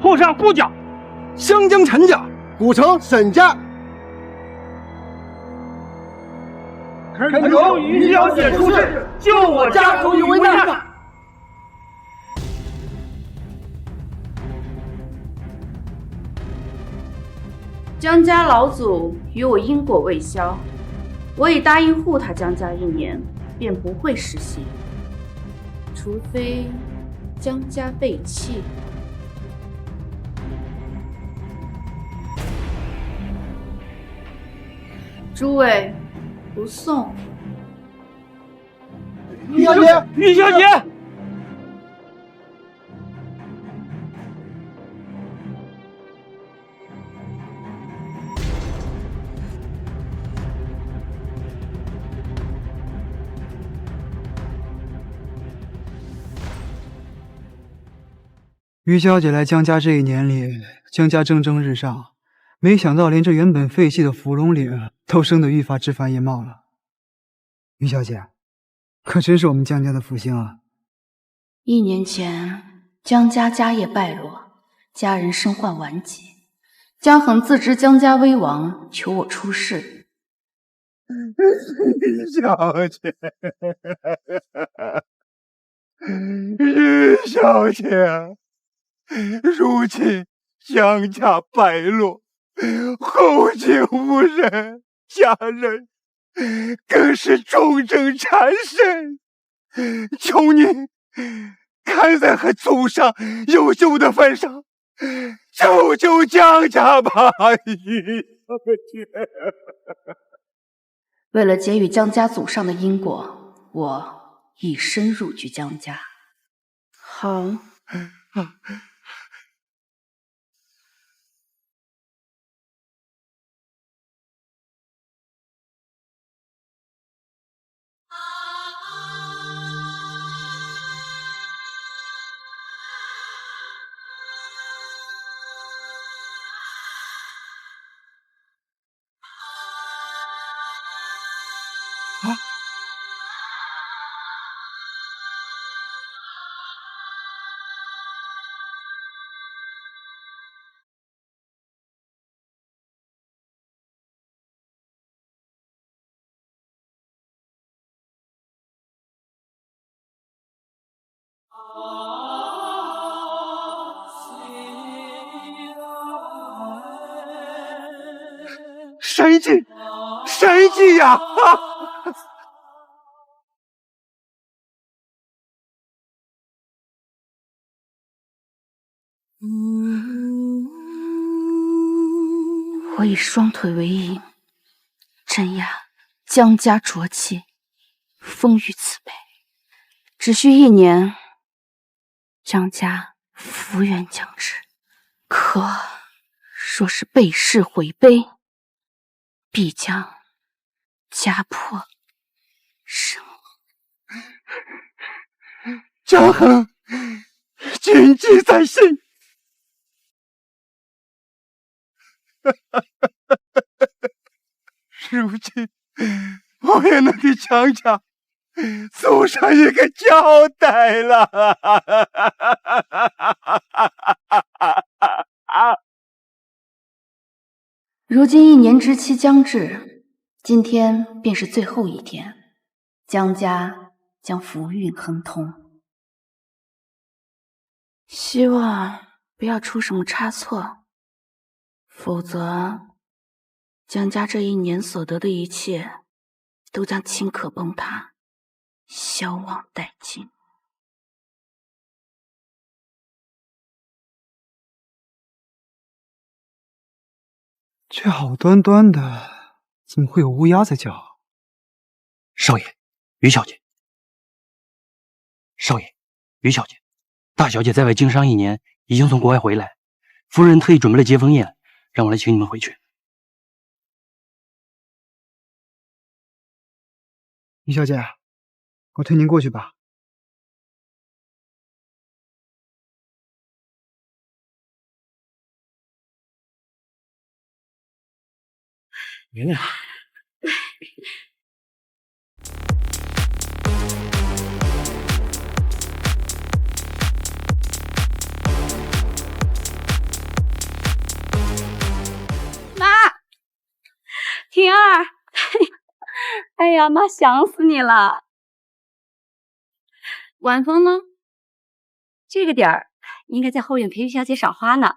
后上顾家，湘江陈家，古城沈家。恳求于小姐出世，救我家族于危难。江家老祖与我因果未消，我已答应护他江家1年，便不会失信，除非江家被弃。诸位，不送。于小姐，于小姐。于小姐来江家这1年里，江家蒸蒸日上，没想到连这原本废弃的芙蓉岭都生得愈发枝繁叶茂了。于小姐，可真是我们江家的福星啊1年前，江家家业败落，家人身患顽疾，江恒自知江家危亡，求我出世。于小姐，于小姐，如今江家败落，后继无人，家人更是重症缠身，求您看在和祖上有旧的份上，救救江家吧，于小姐。为了结与江家祖上的因果，我以身入居江家。好。神迹，神迹呀！我以双腿为引，镇压江家浊气，封于此辈。只需1年，江家福源将至。可若是背世毁碑，必将家破人亡。江恒，谨记在心。如今我也能给江家走上一个交代了。如今1年之期将至，今天便是最后一天，江家将福运亨通。希望不要出什么差错，否则江家这1年所得的一切都将顷刻崩塌，消亡殆尽。这好端端的，怎么会有乌鸦在叫？少爷，于小姐。少爷，于小姐，大小姐在外经商1年，已经从国外回来，夫人特意准备了接风宴，让我来请你们回去。于小姐，我推您过去吧。原来。哎呀，妈想死你了。晚风呢？这个点儿应该在后院陪于小姐赏花呢。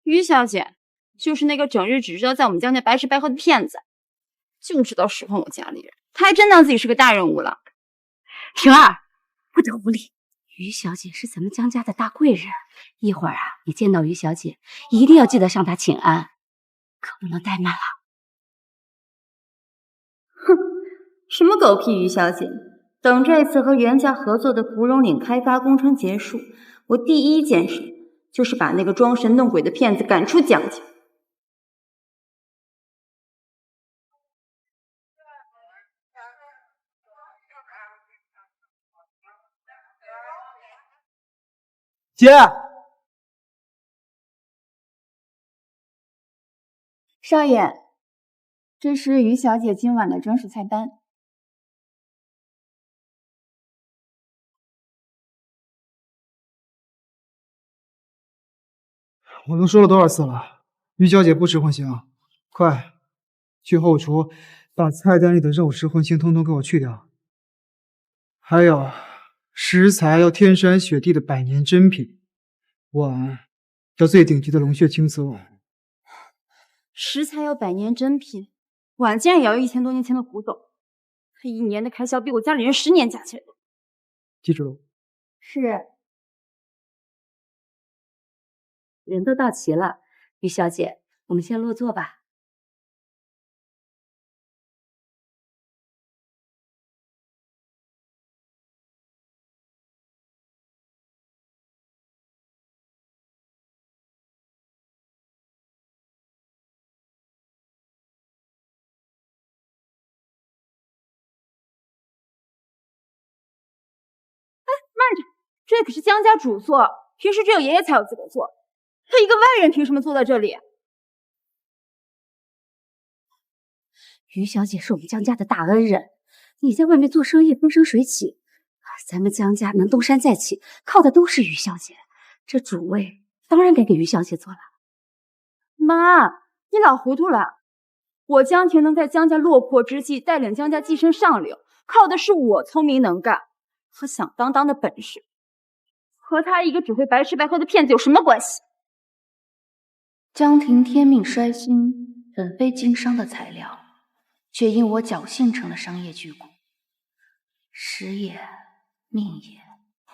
于小姐就是那个整日只知道在我们江家白吃白喝的骗子，就知道使唤我家里人，她还真当自己是个大人物了。婷儿，不得无礼。于小姐是咱们江家的大贵人，一会儿啊，你见到于小姐，一定要记得向她请安，可不能怠慢了。哼，什么狗屁于小姐！等这次和袁家合作的芙蓉岭开发工程结束，我第一件事就是把那个装神弄鬼的骗子赶出江家。姐，少爷，这是于小姐今晚的专属菜单。我都说了多少次了，于小姐不吃荤腥，快去后厨把菜单里的肉食荤腥通通给我去掉。还有，食材要天山雪地的百年珍品，碗要最顶级的龙血青瓷。食材要百年珍品，碗竟然也要1000多年前的古董，他一年的开销比我家里人10年加起来多。记住了。是。人都到齐了，于小姐，我们先落座吧。慢着，这可是江家主座，平时只有爷爷才有资格坐，他一个外人凭什么坐在这里？于小姐是我们江家的大恩人，你在外面做生意风生水起，咱们江家能东山再起，靠的都是于小姐，这主位当然该给于小姐坐了。妈，你老糊涂了！我江婷能在江家落魄之际带领江家跻身上流，靠的是我聪明能干和响当当的本事，和他一个只会白吃白喝的骗子有什么关系？江婷天命衰星，本非经商的材料，却因我侥幸成了商业巨贾。时也，命也。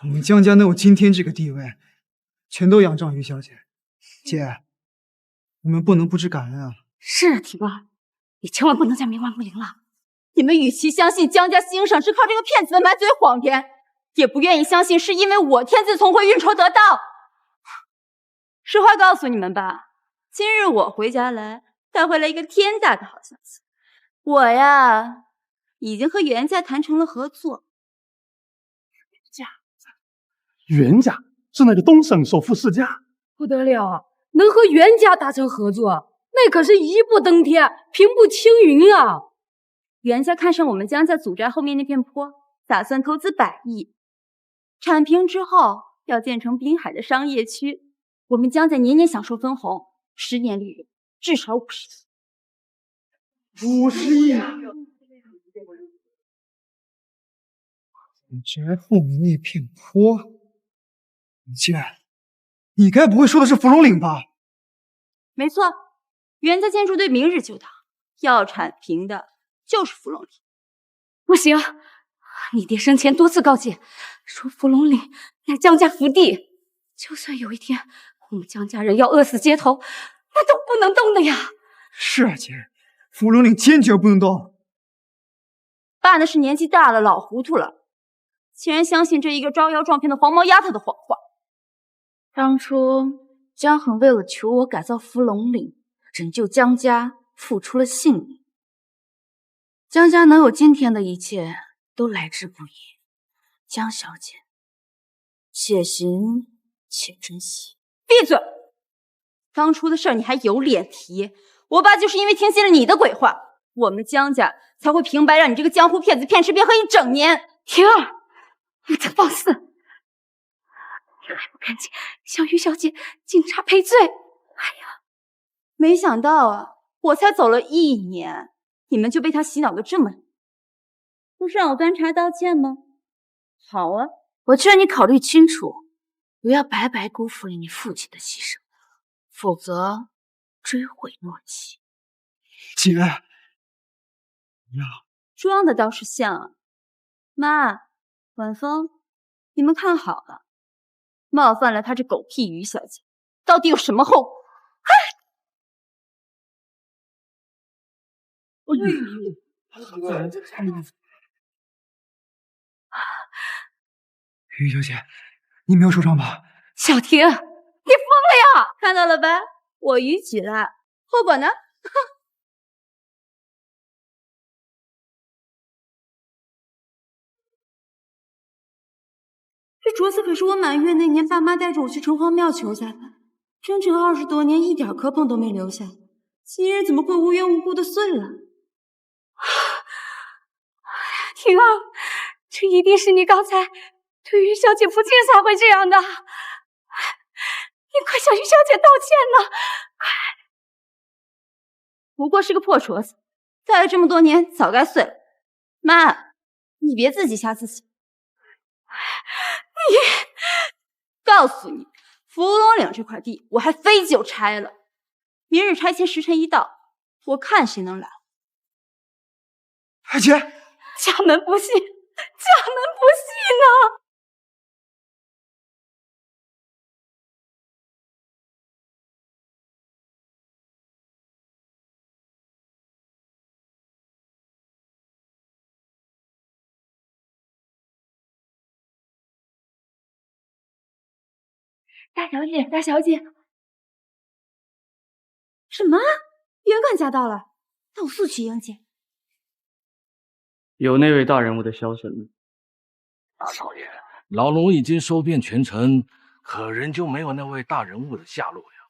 我们江家能有今天这个地位，全都仰仗于小姐。姐，我们不能不知感恩啊！是啊，婷儿，你千万不能再冥顽不灵了。你们与其相信江家兴盛是靠这个骗子的满嘴谎言，也不愿意相信是因为我天资聪慧运筹得当。实话告诉你们吧，今日我回家来，带回来一个天大的好消息。我呀，已经和袁家谈成了合作。袁家是那个东省首富世家，不得了，能和袁家达成合作，那可是一步登天，平步青云啊！袁家看上我们江家祖宅后面那片坡，打算投资100亿，铲平之后要建成滨海的商业区，我们江家年年享受分红，10年利润至少50亿。50亿啊！祖宅后面那片坡，姐，你该不会说的是芙蓉岭吧？没错，袁家建筑队明日就到，要铲平的就是芙蓉岭。不行，你爹生前多次告诫，说芙蓉岭乃江家福地，就算有一天我们江家人要饿死街头，那都不能动的呀。是啊，姐，芙蓉岭坚决不能动。爸那是年纪大了，老糊涂了，竟然相信这一个招摇撞骗的黄毛丫头的谎话。当初江恒为了求我改造芙蓉岭，拯救江家，付出了性命。江家能有今天的一切，都来之不易。江小姐，且行且珍惜。闭嘴！当初的事儿你还有脸提？我爸就是因为听信了你的鬼话，我们江家才会平白让你这个江湖骗子骗吃骗喝1整年。婷儿，你这放肆！你还不赶紧向于小姐敬茶赔罪！哎呀，没想到啊，我才走了1年，你们就被他洗脑的这么厉害。不是让我端茶道歉吗？好啊，我劝你考虑清楚，不要白白辜负了你父亲的牺牲，否则追悔莫及。姐，呀，装的倒是像啊。妈，晚风，你们看好了，冒犯了她这狗屁于小姐，到底有什么后果？于小姐，你没有受伤吧？小婷，你疯了呀！看到了吧，我逾矩了，后果呢？这镯子可是我满月那年爸妈带着我去城隍庙求下的，整整20多年一点磕碰都没留下，今日怎么会无缘无故的碎了？婷儿，这一定是你刚才对于小姐不敬才会这样的，你快向于小姐道歉呐！不过是个破镯子，戴了这么多年，早该碎了。妈，你别自己吓自己。告诉你，芙蓉岭这块地我还非就拆了，明日拆迁时辰一到，我看谁能来。姐，家门不幸，家门不幸啊！大小姐，大小姐，什么？袁管家到了，那我速去迎接。有那位大人物的消息了吗？大少爷，老奴已经搜遍全城，可仍旧没有那位大人物的下落呀。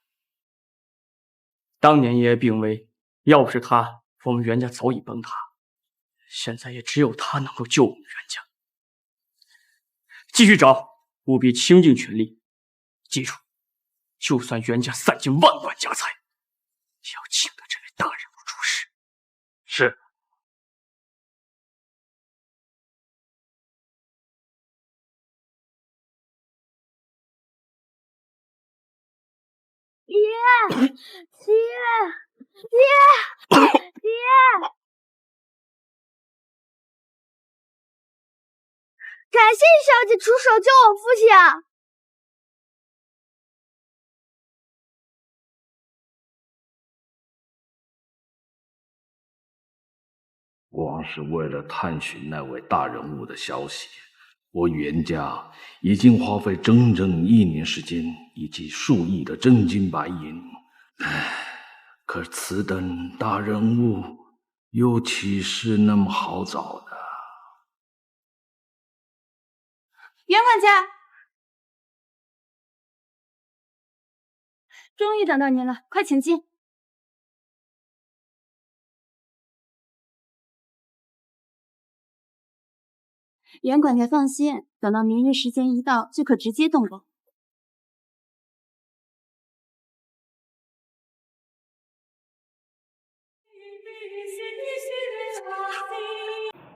当年爷爷病危，要不是他，我们袁家早已崩塌。现在也只有他能够救我们袁家。继续找，务必倾尽全力。记住，就算袁家散尽万贯家财，也要请得这位大人物出世。是。爹！感谢小姐出手救我父亲啊！光是为了探寻那位大人物的消息，我袁家已经花费整整1年时间以及数亿的真金白银。可此等大人物又岂是那么好找的？袁管家，终于等到您了，快请进。袁管家放心，等到明日时间一到，就可直接动工。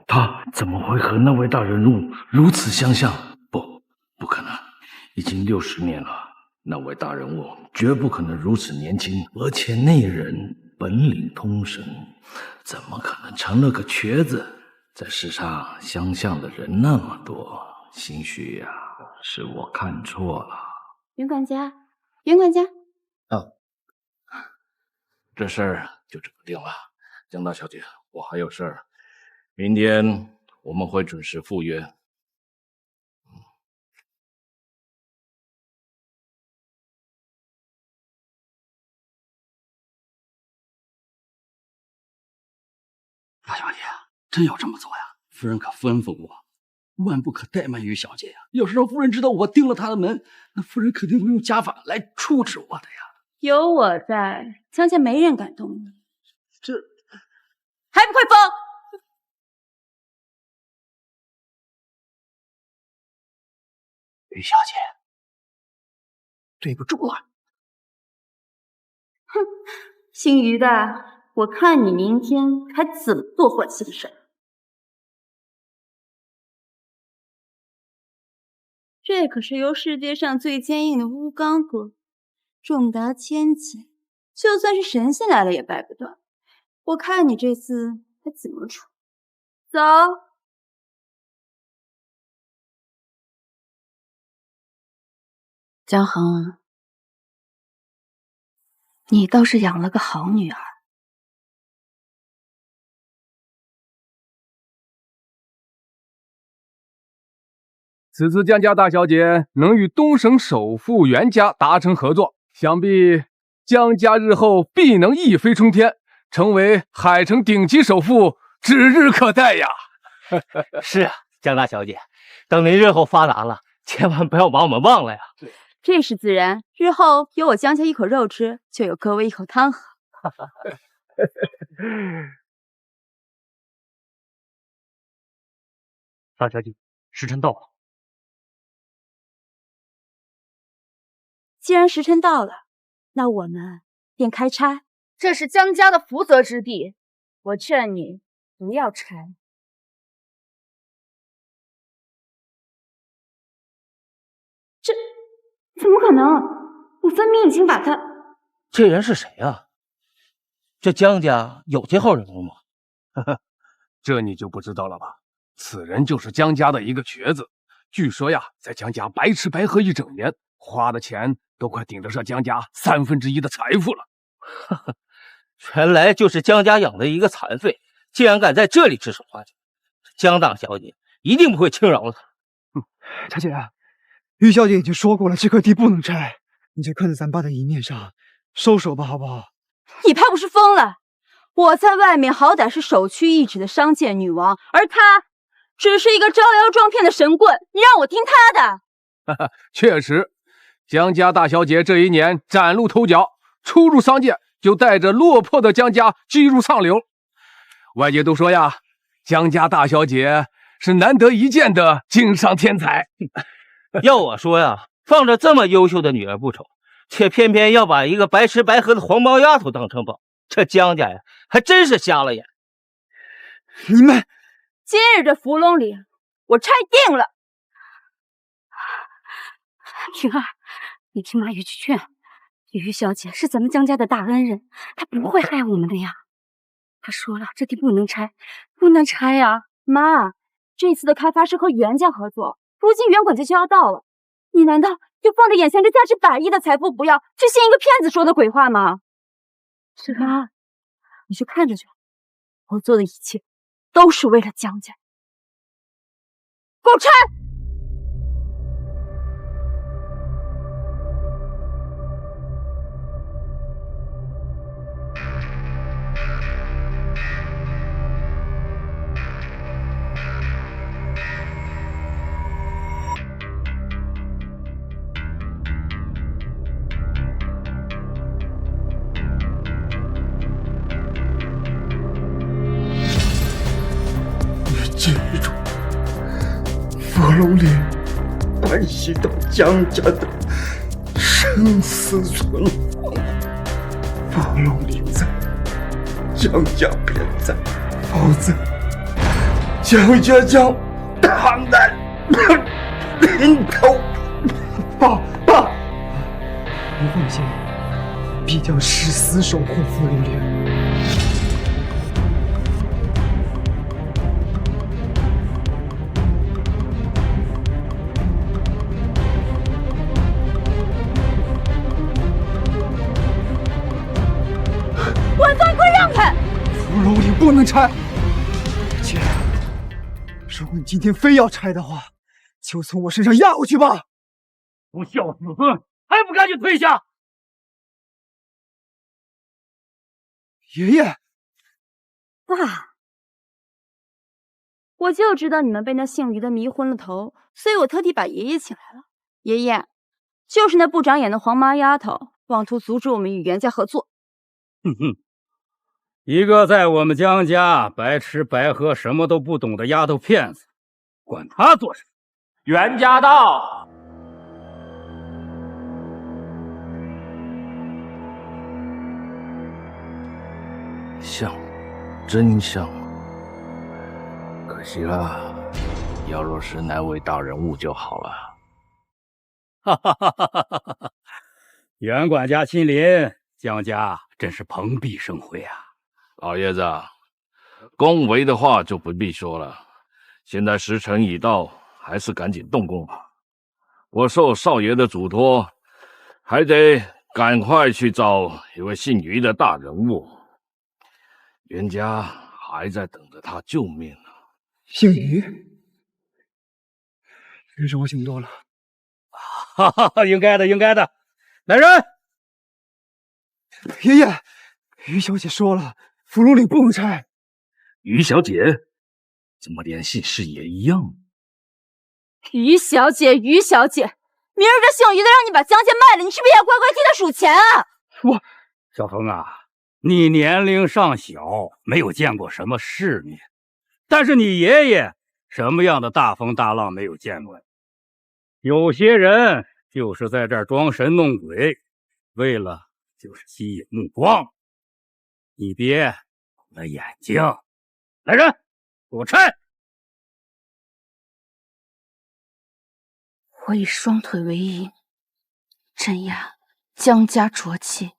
他怎么会和那位大人物如此相像？不可能，已经60年了，那位大人物绝不可能如此年轻，而且那人本领通神，怎么可能成了个瘸子？在世上相像的人那么多，兴许呀，是我看错了。袁管家，袁管家，这事儿就这么定了。江大小姐，我还有事儿，明天我们会准时赴约。大小姐，真要这么做呀？夫人可吩咐过，万不可怠慢于小姐呀。要是让夫人知道我盯了她的门，那夫人肯定会用家法来处置我的呀。有我在，江家没人敢动你。这还不快放！于小姐，对不住了。哼，姓于的，我看你明天还怎么做坏心事。这可是由世界上最坚硬的乌钢做，重达1000斤，就算是神仙来了也掰不断。我看你这次还怎么处？走。江恒，你倒是养了个好女儿。此次江家大小姐能与东省首富袁家达成合作，想必江家日后必能一飞冲天，成为海城顶级首富，指日可待呀！是啊，江大小姐，等您日后发达了，千万不要把我们忘了呀！这是自然，日后有我江家一口肉吃，就有各位一口汤喝。大小姐，时辰到了。既然时辰到了，那我们便开拆。这是江家的福泽之地，我劝你不要拆。这怎么可能？我分明已经把他……这人是谁啊？这江家有这号人物吗？这你就不知道了吧？此人就是江家的一个瘸子，据说呀，在江家白吃白喝一整年，花的钱都快顶得上江家1/3的财富了。原来就是江家养的一个残废，竟然敢在这里指手画脚，江大小姐一定不会轻饶了他。佳姐，玉小姐已经说过了，这块地不能拆，你就看在咱爸的一面上，收手吧，好不好？你怕不是疯了？我在外面好歹是首屈一指的商界女王，而她只是一个招摇撞骗的神棍，你让我听她的？确实，江家大小姐这一年崭露头角，初入商界就带着落魄的江家击入上流。外界都说呀，江家大小姐是难得一见的经商天才。要我说呀，放着这么优秀的女儿不愁，却偏偏要把一个白吃白喝的黄毛丫头当成宝，这江家呀，还真是瞎了眼。你们今日这芙蓉岭，我拆定了。婷儿，你听妈一句劝，于小姐是咱们江家的大恩人，她不会害我们的呀。她说了，这地不能拆，不能拆呀。妈，这次的开发是和袁家合作，如今袁管家就要到了，你难道就放着眼前这价值100亿的财富不要，去信一个骗子说的鬼话吗？是妈，你就看着去，我做的一切都是为了江家。给我拆！记住，芙蓉岭关系到江家的生死存亡。芙蓉岭在，江家便在，否则江家将大难临头。爸，你放心，必将誓死守护芙蓉岭。芙蓉岭不能拆，姐，如果你今天非要拆的话，就从我身上压过去吧！不孝子孙，还不赶紧退下！爷爷，爸，我就知道你们被那姓于的迷昏了头，所以我特地把爷爷请来了。爷爷，就是那不长眼的黄麻丫头，妄图阻止我们与袁家合作。哼哼。一个在我们江家白吃白喝、什么都不懂的丫头片子，管他做什么？袁家到，像，真像。可惜了，要若是哪位大人物就好了。袁管家亲临，江家真是蓬荜生辉啊！老爷子，恭维的话就不必说了。现在时辰已到，还是赶紧动工吧。我受少爷的嘱托，还得赶快去找一位姓于的大人物。袁家还在等着他救命呢。姓于，真是我想多了。哈哈，应该的，应该的。来人！爷爷，于小姐说了，芙蓉岭不能拆。于小姐，怎么连姓氏也一样？于小姐，于小姐，明儿这姓于的让你把江家卖了，你是不是也要乖乖替他数钱啊？小峰啊，你年龄尚小，没有见过什么世面，但是你爷爷什么样的大风大浪没有见过？有些人就是在这儿装神弄鬼，为了就是吸引目光。你别红了眼睛！来人，给我拆！我以双腿为引，镇压江家浊气，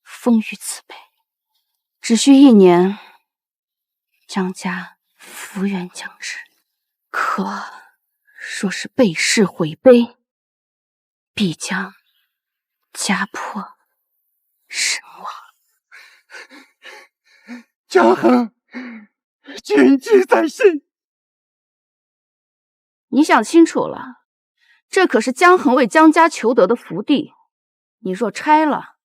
风雨慈悲。只需1年，江家福源将至。可若是背誓毁碑，必将家破人亡。江恒，谨记在心。你想清楚了，这可是江恒为江家求得的福地。你若拆了，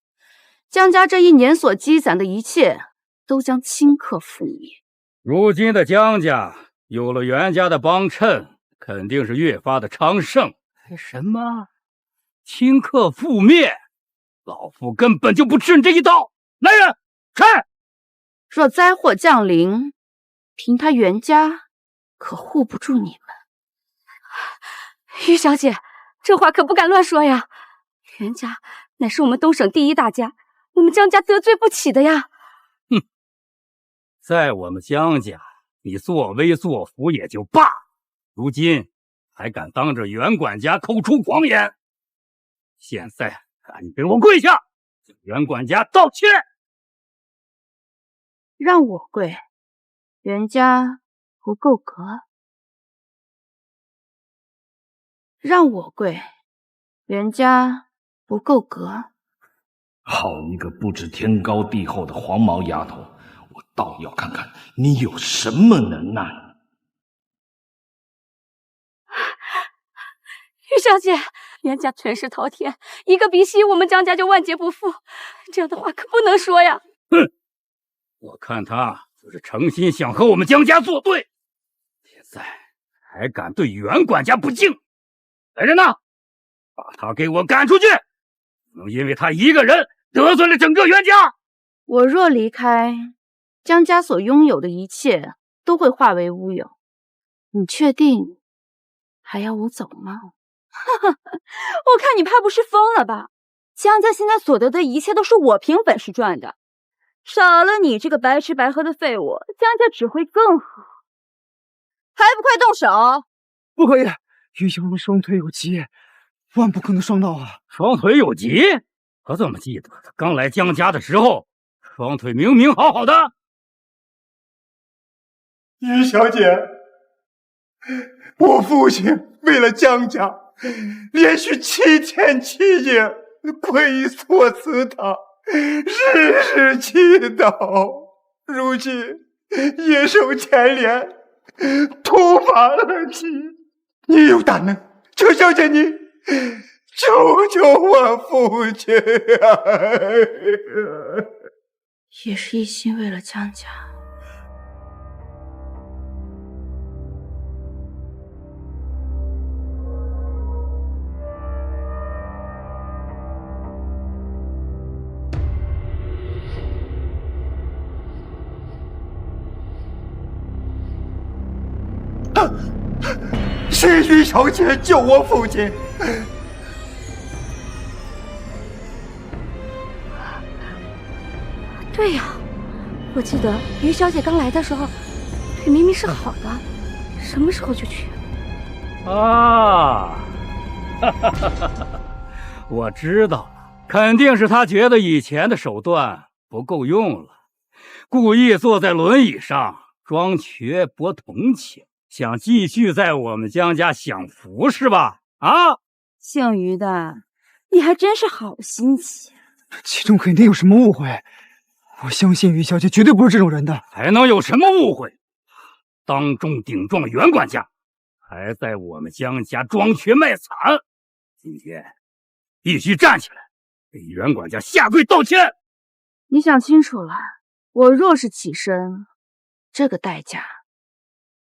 江家这1年所积攒的一切都将顷刻覆灭。如今的江家有了袁家的帮衬，肯定是越发的昌盛。什么顷刻覆灭？老夫根本就不吃你这一刀！来人，拆！若灾祸降临，凭他袁家可护不住你们。于小姐，这话可不敢乱说呀。袁家乃是我们东省第1大家，我们江家得罪不起的呀。哼，在我们江家，你作威作福也就罢，如今还敢当着袁管家口出狂言，现在赶紧给我跪下，向袁管家道歉！让我跪，袁家不够格。让我跪，袁家不够格。好一个不知天高地厚的黄毛丫头，我倒要看看你有什么能耐。于小姐，袁家权势滔天，一个鼻息，我们江家就万劫不复。这样的话可不能说呀！哼，我看他就是诚心想和我们江家作对，现在还敢对袁管家不敬。来人呐，把他给我赶出去！不能因为他一个人得罪了整个袁家。我若离开，江家所拥有的一切都会化为乌有。你确定还要我走吗？我看你怕不是疯了吧？江家现在所得的一切都是我凭本事赚的，少了你这个白吃白喝的废物，江家只会更好。还不快动手！不可以，于小龙双腿有疾，万不可能伤到啊！双腿有疾？我怎么记得他刚来江家的时候，双腿明明好好的？于小姐，我父亲为了江家，连续7天7夜跪搓祠堂，日日祈祷，如今夜受牵连，突发而起。你有大能，求小姐你救救我父亲也是一心为了江家。是于小姐救我父亲。对呀，我记得于小姐刚来的时候，腿明明是好的，什么时候就去？啊，我知道了，肯定是他觉得以前的手段不够用了，故意坐在轮椅上装瘸博同情，想继续在我们江家享福是吧？啊，姓于的，你还真是好心情。其中肯定有什么误会，我相信于小姐绝对不是这种人的。还能有什么误会？当众顶撞袁管家，还在我们江家装瘸卖惨，今天必须站起来，给袁管家下跪道歉。你想清楚了，我若是起身，这个代价，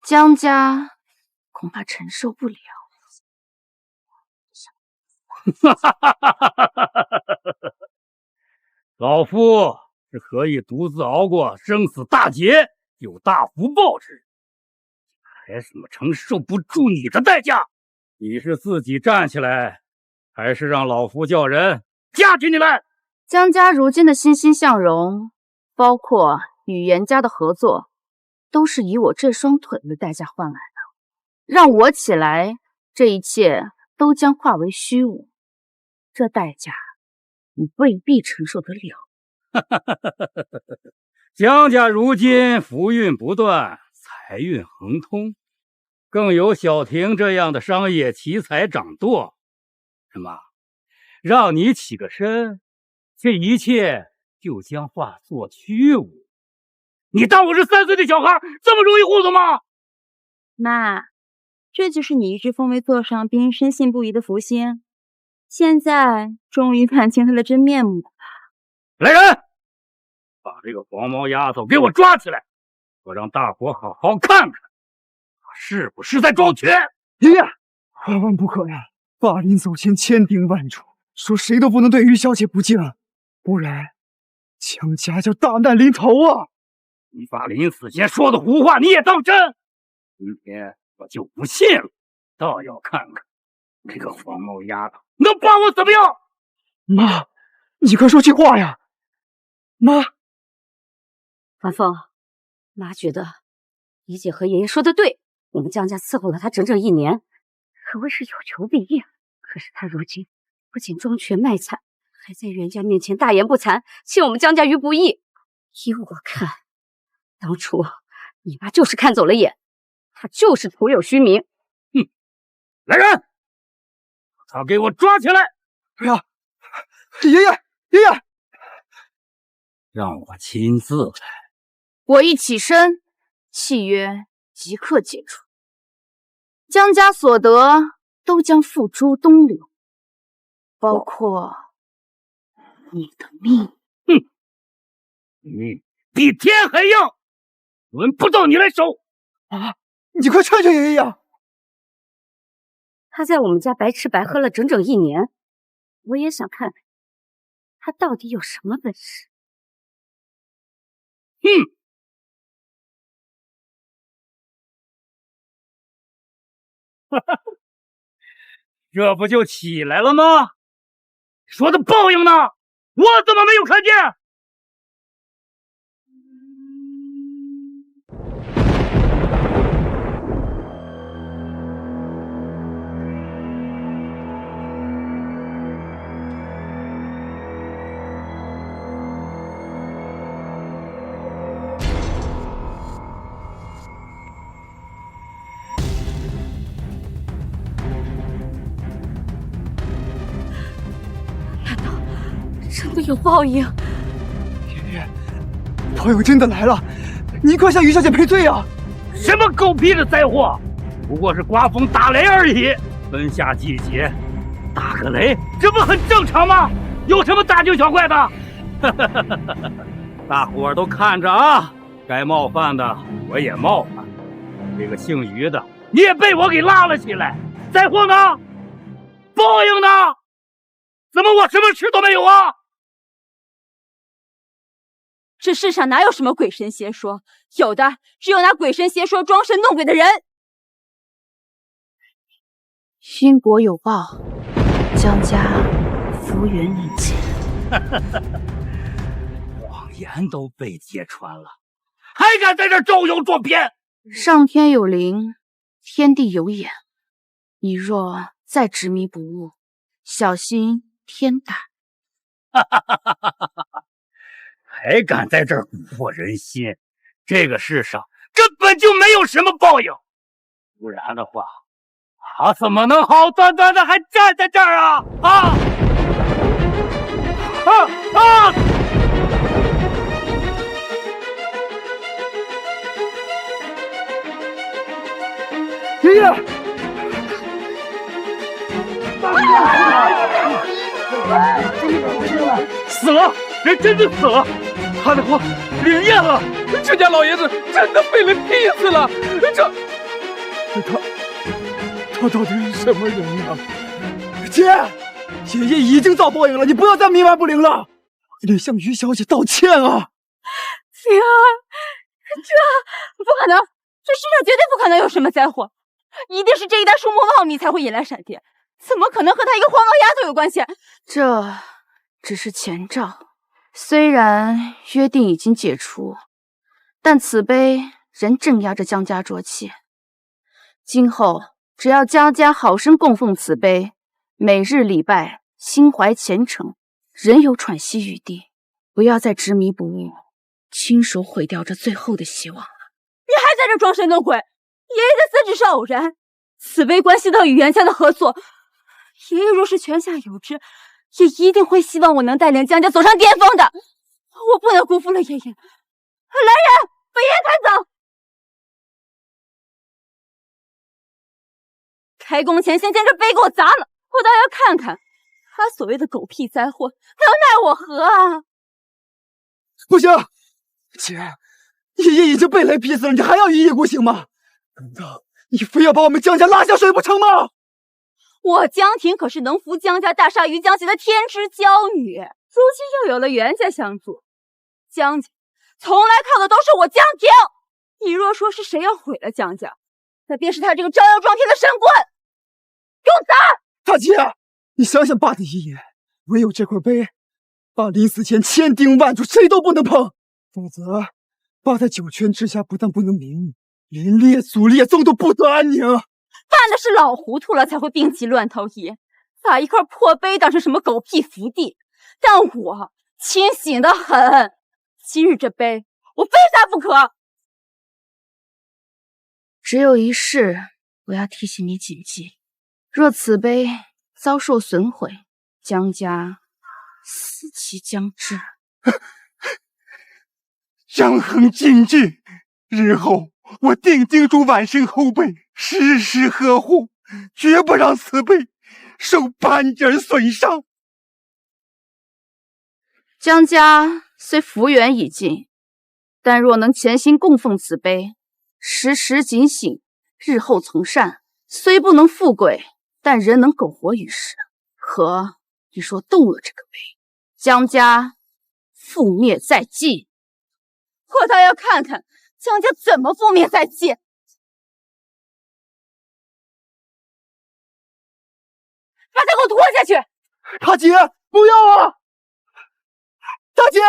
江家恐怕承受不了。老夫是可以独自熬过生死大劫，有大福报之人，还什么承受不住你的代价？你是自己站起来，还是让老夫叫人架起你来？江家如今的欣欣向荣，包括与袁家的合作，都是以我这双腿为代价换来的。让我起来，这一切都将化为虚无。这代价，你未必承受得了。江家如今福运不断，财运亨通，更有小婷这样的商业奇才掌舵。什么？让你起个身，这一切就将化作虚无。你当我是3岁的小孩，这么容易糊涂吗？妈，这就是你一直封为座上宾、深信不疑的福星，现在终于看清他的真面目了吧？来人，把这个黄毛丫头给我抓起来，我让大伙好好看看，她是不是在装瘸。爷爷，万万不可呀！霸凌走前千叮万嘱，说谁都不能对于小姐不敬，不然江家就大难临头啊！你把临死前说的胡话你也当真？今天我就不信了，倒要看看这个黄毛丫头能把我怎么样。妈，你快说句话呀！妈，婉凤，妈觉得姨姐和爷爷说的对，我们江家伺候了她整整1年，可谓是有求必应。可是她如今不仅装瘸卖惨，还在袁家面前大言不惭，陷我们江家于不义。依我看，当初你妈就是看走了眼，她就是徒有虚名。来人，把她给我抓起来！哎呀，爷爷，让我亲自来。我一起身，契约即刻解除，江家所得都将付诸东流，包括你的命。你比天还硬，轮不到你来守啊！你快劝劝爷爷呀！他在我们家白吃白喝了整整1年，我也想看看他到底有什么本事。这不就起来了吗？说的报应呢？我怎么没有看见？真的有报应！爷爷，报应真的来了，你快向于小姐赔罪啊！什么狗屁的灾祸，不过是刮风打雷而已。春夏季节打个雷，这不很正常吗？有什么大惊小怪的？大伙儿都看着啊，该冒犯的我也冒犯，这个姓于的你也被我给拉了起来。灾祸呢？报应呢？怎么我什么事都没有啊？这世上哪有什么鬼神邪说，有的只有拿鬼神邪说装神弄鬼的人。因果有报，江家福缘临近。谎言都被揭穿了，还敢在这招摇撞骗？上天有灵，天地有眼，你若再执迷不悟，小心天大。还敢在这儿蛊惑人心？这个世上根本就没有什么报应，不然的话，他怎么能好端端的还站在这儿啊？爷爷，死了，人真的死了，他的话灵验了，这家老爷子真的被人劈死了，他到底是什么人啊？姐，爷爷已经遭报应了，你不要再冥顽不灵了，你得向于小姐道歉啊！灵儿，这不可能，这世上绝对不可能有什么灾祸，一定是这一袋树木茂密才会引来闪电，怎么可能和他一个黄毛丫头有关系？这只是前兆，虽然约定已经解除，但此碑仍镇压着江家浊气。今后只要江家好生供奉此碑，每日礼拜，心怀虔诚，仍有喘息余地。不要再执迷不悟，亲手毁掉这最后的希望了。你还在这装神弄鬼？爷爷的死只是偶然，此碑关系到与袁家的合作，爷爷若是泉下有知，也一定会希望我能带领江家走上巅峰的。我不能辜负了爷爷。来人，把爷爷抬走！开工前先将这碑给我砸了，我倒要看看他所谓的狗屁灾祸能奈我何啊！不行，姐，爷爷已经被雷劈死了，你还要一意孤行吗？难道你非要把我们江家拉下水不成吗？我江婷可是能扶江家大厦于江席的天之娇女，如今又有了袁家相助，江家从来靠的都是我江婷。你若说是谁要毁了江家，那便是他这个招摇撞骗的神棍！给我砸！大姐，你想想爸的遗言，唯有这块碑，爸临死前千叮万嘱，谁都不能碰，否则爸在九泉之下不但不能名誉，连列祖列宗都不得安宁。爸那是老糊涂了才会病急乱投医，把一块破碑当成什么狗屁福地。但我清醒得很，今日这碑我非砸不可。只有一事，我要提醒你谨记：若此碑遭受损毁，江家死期将至。张衡谨记，日后我定叮嘱晚生后辈，时时呵护，绝不让此碑受半点损伤。江家虽福缘已尽，但若能潜心供奉此碑，时时警醒，日后从善，虽不能富贵，但仍能苟活于世。可你说动了这个碑，江家覆灭在即。我倒要看看江家怎么覆灭在即。把他给我拖下去！大姐，不要啊！大姐，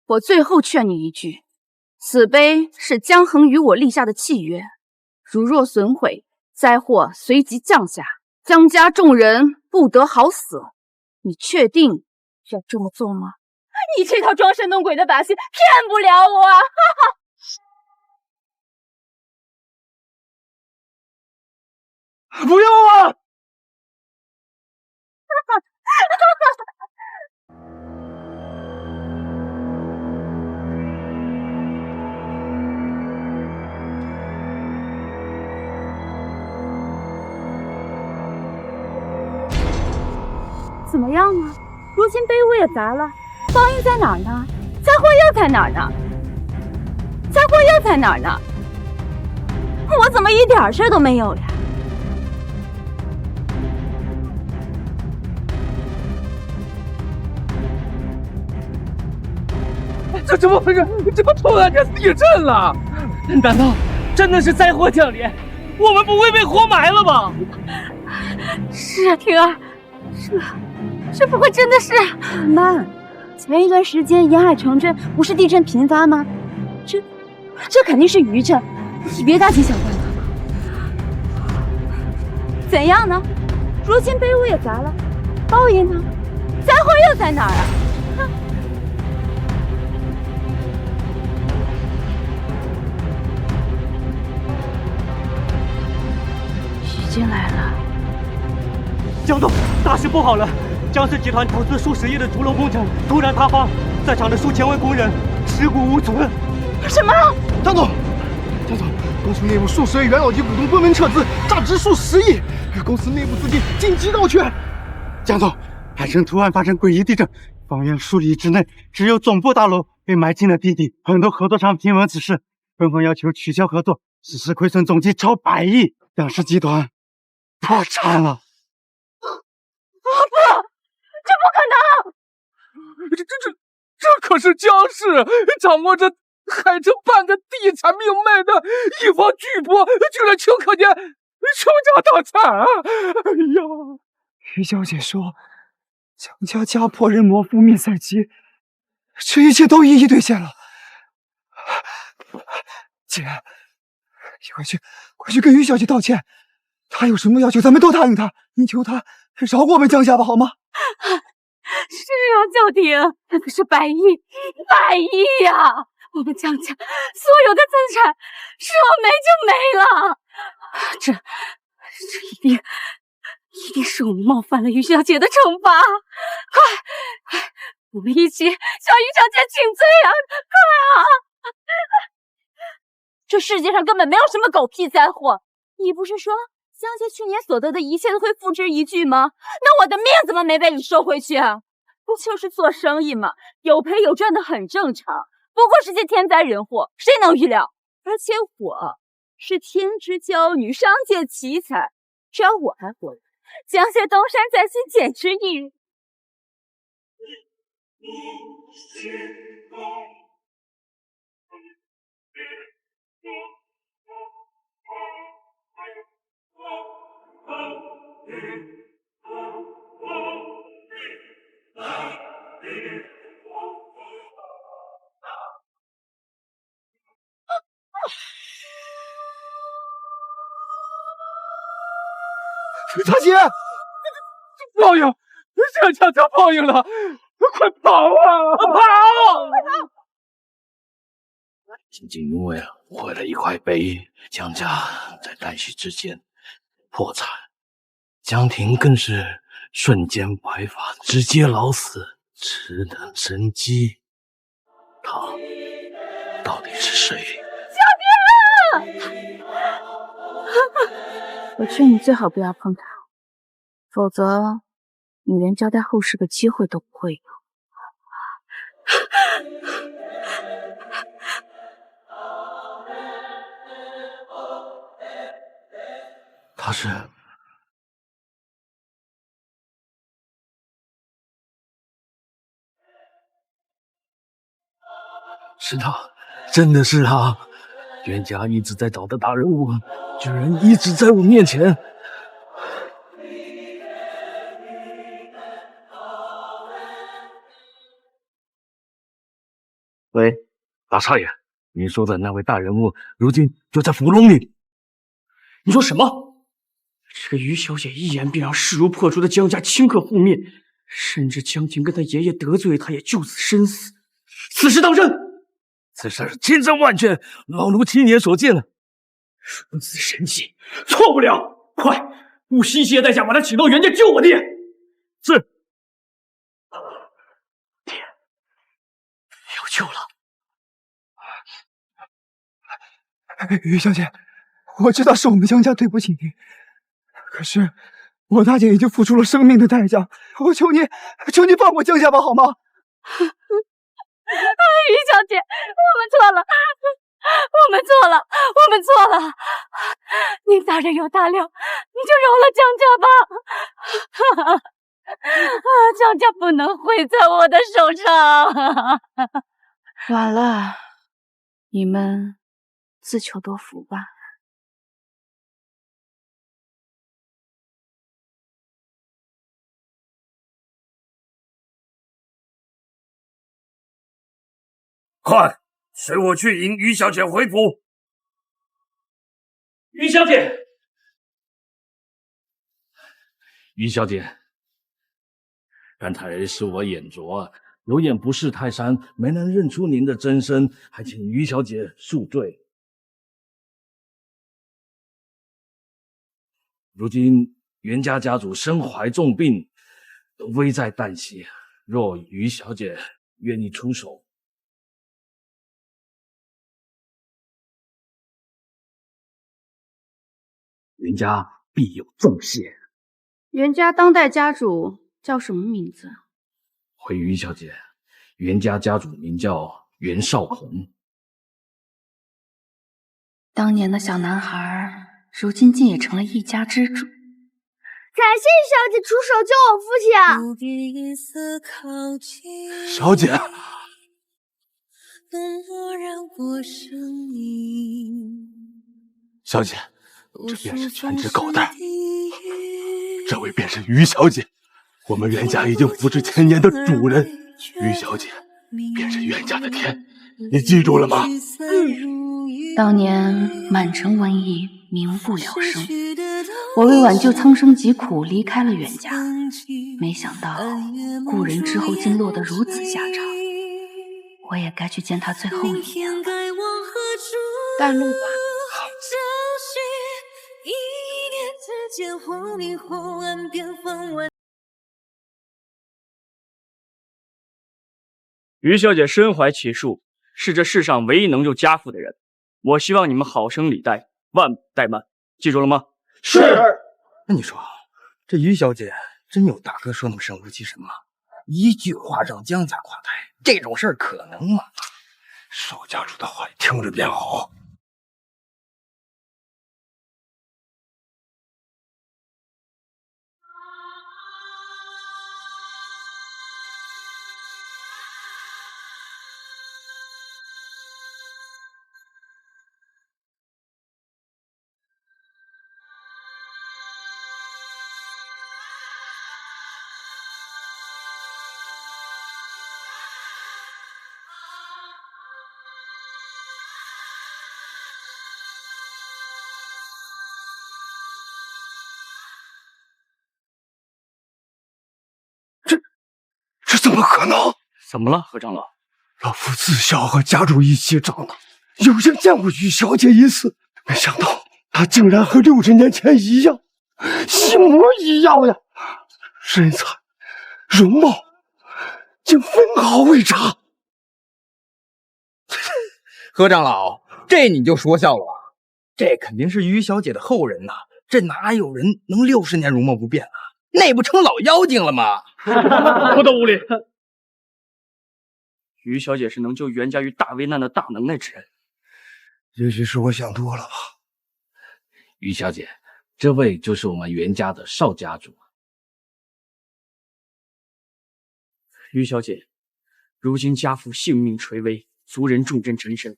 我最后劝你一句，此碑是江衡与我立下的契约，如若损毁，灾祸随即降下，江家众人不得好死。你确定要这么做吗？你这套装神弄鬼的把戏骗不了我，哈哈！不要啊！怎么样啊？如今碑我也砸了，报应在哪儿呢？灾祸又在哪儿呢？灾祸又在哪儿呢？我怎么一点事都没有呀？这怎么回事？怎么突然间地震了？难道真的是灾祸降临？我们不会被活埋了吧？是啊，婷儿，这不会真的是……妈，前一段时间沿海城镇不是地震频发吗？这肯定是余震，你别大惊小怪了。怎样呢？如今杯我也砸了，报应呢？灾祸又在哪儿啊？哼！已经来了。江总，大事不好了！江氏集团投资数十亿的竹楼工程突然塌方，在场的数千位工人尸骨无存。什么？江总，公司内部数十位元老级股东纷纷撤资，价值数10亿，公司内部资金紧急告缺。江总，海城突然发生诡异地震，方圆数里之内只有总部大楼被埋进了地底，很多合作商听闻此事，纷纷要求取消合作，实时亏损总计超100亿，江氏集团破产了。不，这不可能！这可是江氏掌握着海城半个地产命脉的一方巨擘，居然顷刻间倾家荡产！哎呀！于小姐说，江家家破人亡，覆灭在即，这一切都一一兑现了。姐，你快去跟于小姐道歉，她有什么要求，咱们都答应她。你求她饶过我们江家吧，好吗？是啊，小婷，那可是100亿呀！我们江家所有的资产说没就没了，这一定是我们冒犯了于小姐的惩罚。快，我们一起向于小姐请罪啊！快啊！这世界上根本没有什么狗屁灾祸。你不是说江家去年所得的一切都会付之一炬吗？那我的命怎么没被你收回去啊？不就是做生意吗？有赔有赚的很正常，不过是些天灾人祸，谁能预料？而且我是天之骄女，商界奇才，只要我还活着，江家东山再起简直一人。大姐，报应，江家得报应了，快跑啊！跑！仅仅因为毁了一块碑，江家在旦夕之间破产，江婷更是瞬间白发，直接老死，只等生机。他到底是谁？江婷！我劝你最好不要碰他，否则你连交代后事的机会都不会有。他是他，真的是他！袁家一直在找的大人物，居然一直在我面前。喂，大少爷，您说的那位大人物，如今就在伏龙里。你说什么？这个于小姐一言便让势如破竹的江家顷刻覆灭，甚至江婷跟他爷爷得罪他，也就此身死。此事当真？此事千真万确，老奴亲眼所见了。如此神奇，错不了！快，不惜一切代价把他请到袁家救我爹！是。爹，有救了！于小姐，我知道是我们江家对不起你，可是我大姐已经付出了生命的代价，我求你放过江家吧，好吗？于小姐，我们错了，我们错了。您大人有大量，你就饶了江家吧。江家不能毁在我的手上。晚了，你们自求多福吧。快，随我去迎于小姐回府。于小姐，于小姐，刚才是我眼拙，有眼不识泰山，没能认出您的真身，还请于小姐恕罪。如今袁家家主身怀重病，危在旦夕，若于小姐愿意出手，袁家必有重谢。袁家当代家主叫什么名字？回于小姐，袁家家主名叫袁绍红。当年的小男孩，如今竟也成了一家之主。感谢小姐出手救我父亲啊！小姐，小姐，这便是全职狗蛋，这位便是于小姐，我们袁家已经福至千年的主人。于小姐便是袁家的天，你记住了吗？当年满城瘟疫，民不聊生，我为挽救苍生疾苦离开了袁家，没想到故人之后竟落得如此下场，我也该去见他最后一面了。带路吧。于小姐身怀奇术，是这世上唯一能救家父的人。我希望你们好生礼待，万不怠慢，记住了吗？是。那你说，这于小姐真有大哥说那么神乎其神吗？一句话让江家垮台，这种事儿可能吗？少家主的话听着便好。这怎么可能？怎么了，何长老？老夫自小和家主一起长大，有幸见过于小姐一次，没想到她竟然和60年前一样，一模一样呀！身材、容貌竟分毫未差。何长老，这你就说笑了吧？这肯定是于小姐的后人呐，这哪有人能60年容貌不变啊？那不成老妖精了吗？不得无礼！于小姐是能救袁家于大危难的大能耐之人。也许是我想多了吧。于小姐，这位就是我们袁家的邵家主。于小姐，如今家父性命垂危，族人重镇陈身，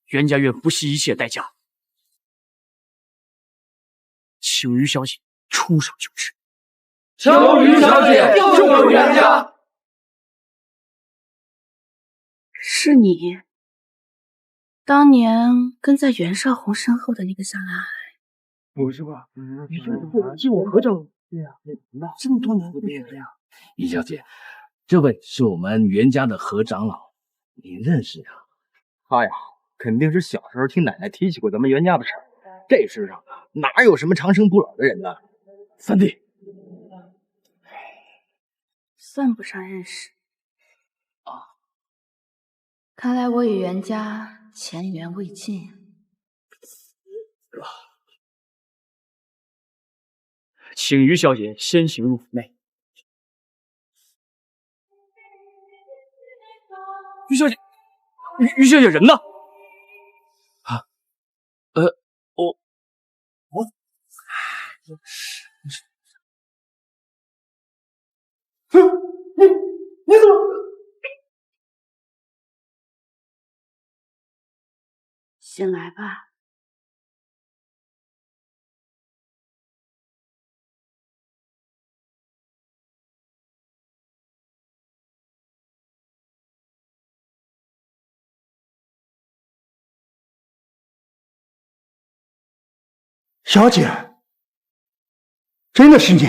袁家愿不惜一切代价，请于小姐出手救治。求于小姐救袁家。是你，当年跟在袁绍红身后的那个小男孩。不是吧？于小姐会救我何长老？对呀，这么多年不变呀。于小姐，这位是我们袁家的何长老，您认识呀？他呀，肯定是小时候听奶奶提起过咱们袁家的事儿。这世上哪有什么长生不老的人呢？三弟，算不上认识啊。看来我与袁家前缘未尽。请于小姐先行入府内。于小姐，于小姐人呢？啊，我，你怎么？醒来吧。小姐，真的是你？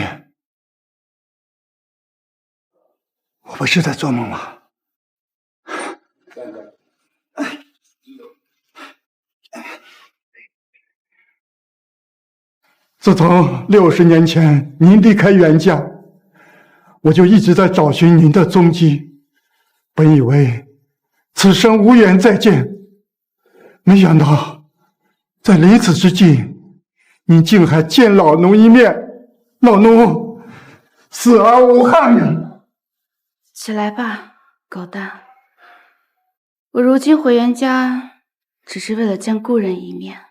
我不是在做梦吗？自从60年前您离开袁家，我就一直在找寻您的踪迹。本以为此生无缘再见，没想到在临死之际，您竟还见老奴一面。老奴死而无憾呀！起来吧，狗蛋。我如今回袁家，只是为了见故人一面。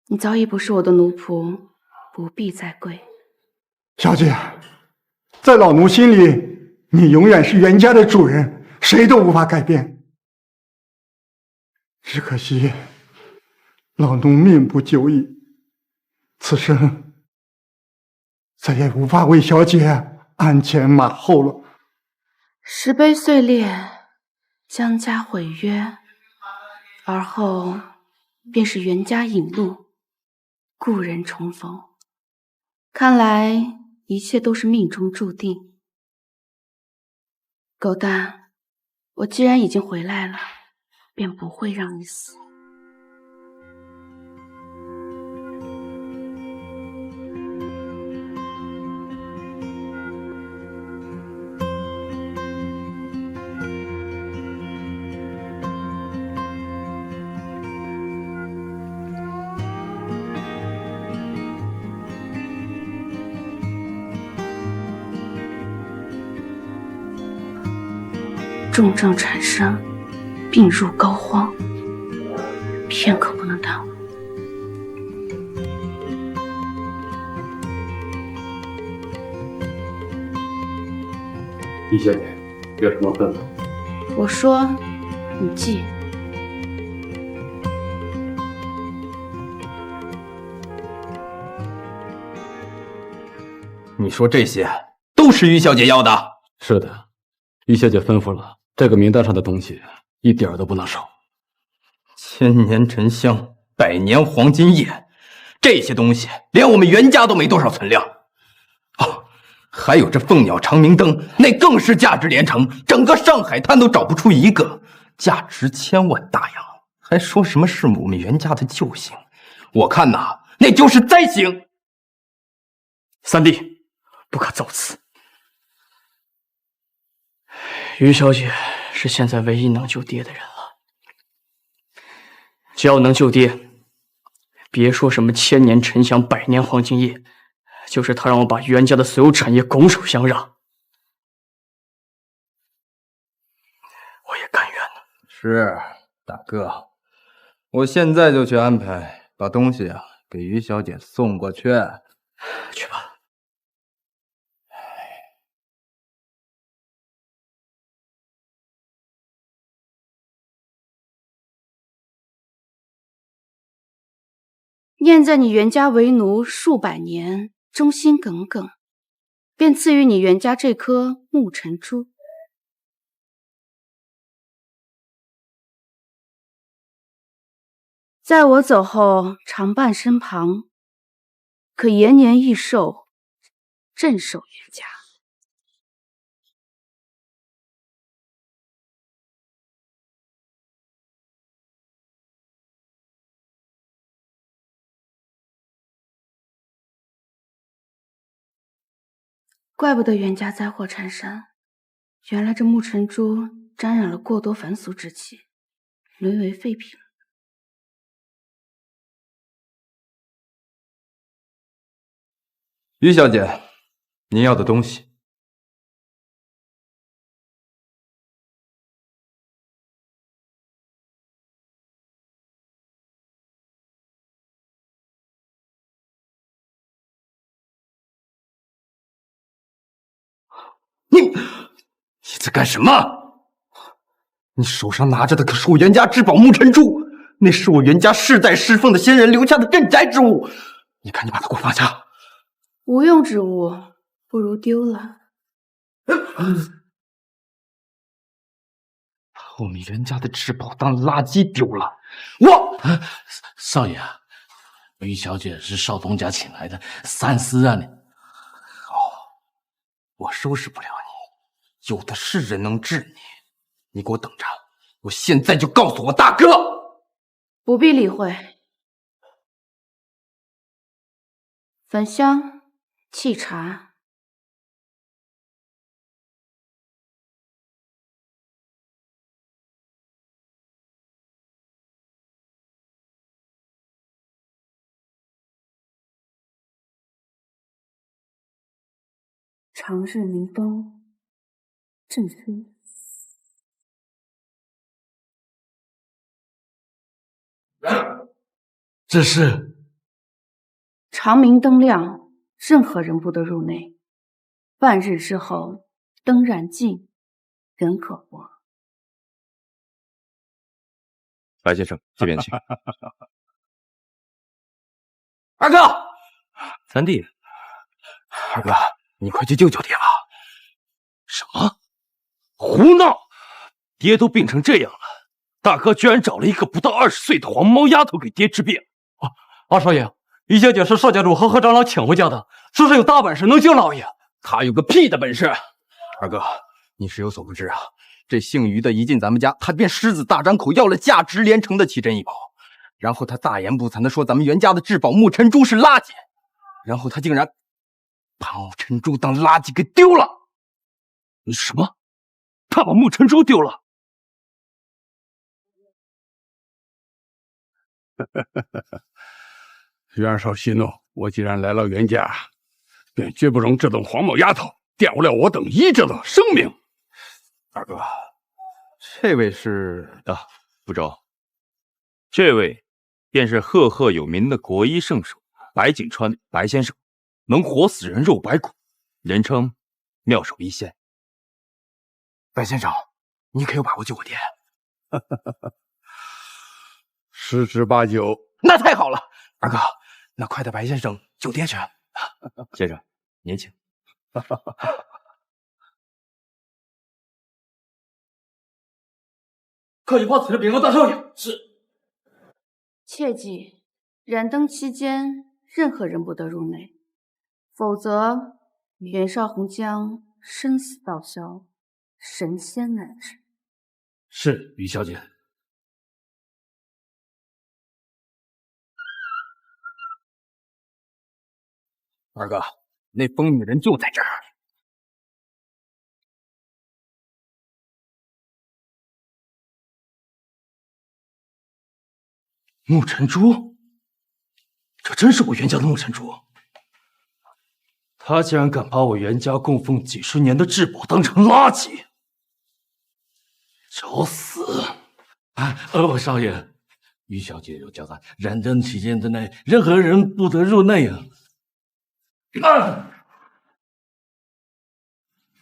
你早已不是我的奴仆，不必再跪。小姐，在老奴心里，你永远是袁家的主人，谁都无法改变。只可惜，老奴命不久矣，此生再也无法为小姐鞍前马后了。石碑碎裂，江家毁约，而后便是袁家引路，故人重逢。看来一切都是命中注定。狗蛋，我既然已经回来了，便不会让你死。重症产生，病入膏肓，片刻不能耽误。易小姐，有什么吩咐？我说，你记。你说这些都是于小姐要的？是的，于小姐吩咐了，这个名单上的东西一点都不能少。千年沉香，100年黄金叶，这些东西连我们袁家都没多少存量。哦，还有这凤鸟长明灯，那更是价值连城，整个上海滩都找不出一个，价值1000万大洋，还说什么是我们袁家的救星？我看呐，那就是灾星。三弟，不可造次。于小姐是现在唯一能救爹的人了，只要能救爹，别说什么千年沉香100年黄金叶，就是他让我把袁家的所有产业拱手相让，我也甘愿的。是，大哥，我现在就去安排，把东西啊给于小姐送过去。去吧。念在你袁家为奴数百年，忠心耿耿，便赐予你袁家这颗木尘珠。在我走后，常伴身旁，可延年益寿，镇守袁家。怪不得袁家灾祸缠身，原来这木尘珠沾染了过多凡俗之气，沦为废品。于小姐，您要的东西。你在干什么？你手上拿着的可是我袁家至宝木尘珠，那是我袁家世代侍奉的先人留下的镇宅之物，你赶紧把它给我放下。无用之物，不如丢了。把我们袁家的至宝当垃圾丢了，我少爷啊，于小姐是少东家请来的，三思啊你。我收拾不了你，有的是人能治你。你给我等着，我现在就告诉我大哥。不必理会。焚香，沏茶。长日明灯，正虚。这是长明灯亮，任何人不得入内。半日之后，灯燃尽，人可活。白先生，这边请。二哥，三弟，二哥，你快去救救爹吧！什么？胡闹！爹都病成这样了，大哥居然找了一个不到20岁的黄毛丫头给爹治病。二少爷，于小姐是邵家主和何长老请回家的，说是有大本事能救老爷。他有个屁的本事！二哥，你是有所不知啊，这姓于的一进咱们家，他便狮子大张口要了价值连城的奇珍异宝，然后他大言不惭地说咱们袁家的至宝木尘珠是垃圾，然后他竟然把木尘珠当垃圾给丢了。什么？他把木尘珠丢了？袁绍息怒，我既然来了袁家，便绝不容这等黄毛丫头玷污了我等医者的生命。二哥，这位是不周，这位便是赫赫有名的国医圣手白景川白先生，能活死人肉白骨，人称妙手医仙。白先生，你可有把握救我爹？10之8九。那太好了，二哥，那快带白先生救爹去。先生，您请。可以报此人禀告大少爷。是。切记，燃灯期间，任何人不得入内，否则袁绍红将生死道消，神仙难治。是，于小姐。二哥，那疯女人就在这儿。木尘珠，这真是我袁家的木尘珠。他竟然敢把我袁家供奉几十年的至宝当成垃圾，找死！少爷，于小姐有交代，燃灯期间之内，任何人不得入内啊！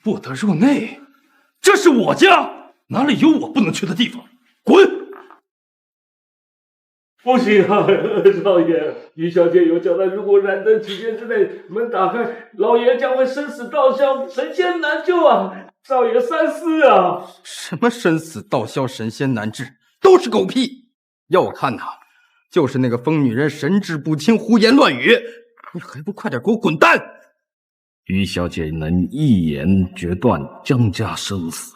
不得入内，这是我家，哪里有我不能去的地方？滚！不行啊，少爷，于小姐有交代，如果燃灯期间之内门打开，老爷将会生死道消，神仙难救啊！少爷三思啊！什么生死道消，神仙难治，都是狗屁！要我看呐，就是那个疯女人神志不清，胡言乱语，你还不快点给我滚蛋！于小姐能一言决断江家生死，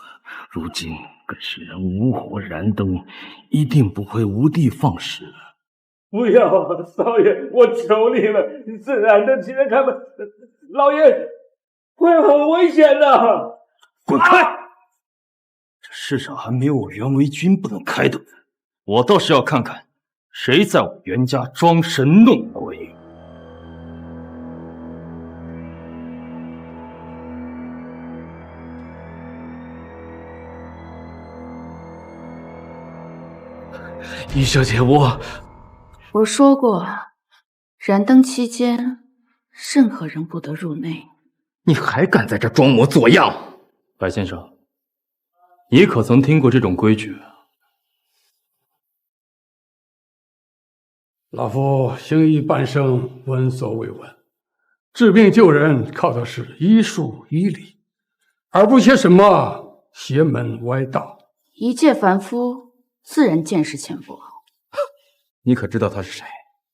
如今更使人无火燃灯，一定不会无的放矢。不要啊，少爷，我求你了，这燃灯期间开门，老爷会很危险的。滚开！这世上还没有我袁维军不能开的门，我倒是要看看谁在我袁家装神弄鬼。于小姐，我说过，燃灯期间，任何人不得入内。你还敢在这装模作样？白先生，你可曾听过这种规矩？老夫行医半生，闻所未闻。治病救人靠的是医术医理，而不些什么邪门歪道。一介凡夫，自然见识浅薄。你可知道他是谁？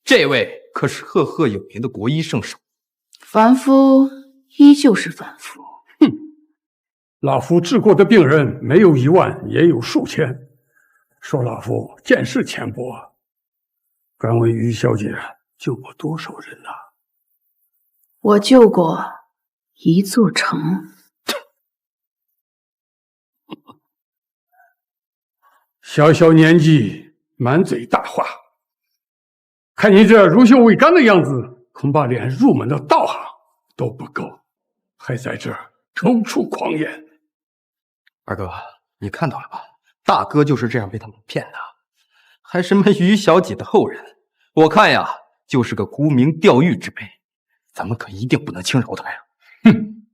这位可是赫赫有名的国医圣手。凡夫依旧是凡夫。哼，老夫治过的病人没有1万，也有数千。说老夫见识浅薄，敢问于小姐救过多少人呐？我救过一座城。小小年纪，满嘴大话，看你这乳臭未干的样子，恐怕连入门的道行都不够，还在这儿口出狂言。二哥，你看到了吧？大哥就是这样被他们骗的，还什么于小姐的后人，我看呀，就是个沽名钓誉之辈，咱们可一定不能轻饶他呀！哼，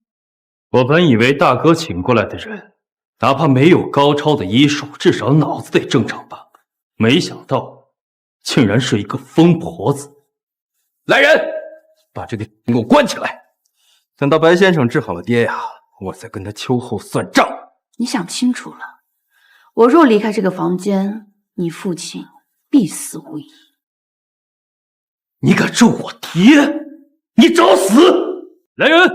我本以为大哥请过来的人，哪怕没有高超的医术，至少脑子得正常吧，没想到竟然是一个疯婆子。来人，把这个给我关起来，等到白先生治好了爹呀，我再跟他秋后算账。你想清楚了，我若离开这个房间，你父亲必死无疑。你敢咒我爹？你找死！来人，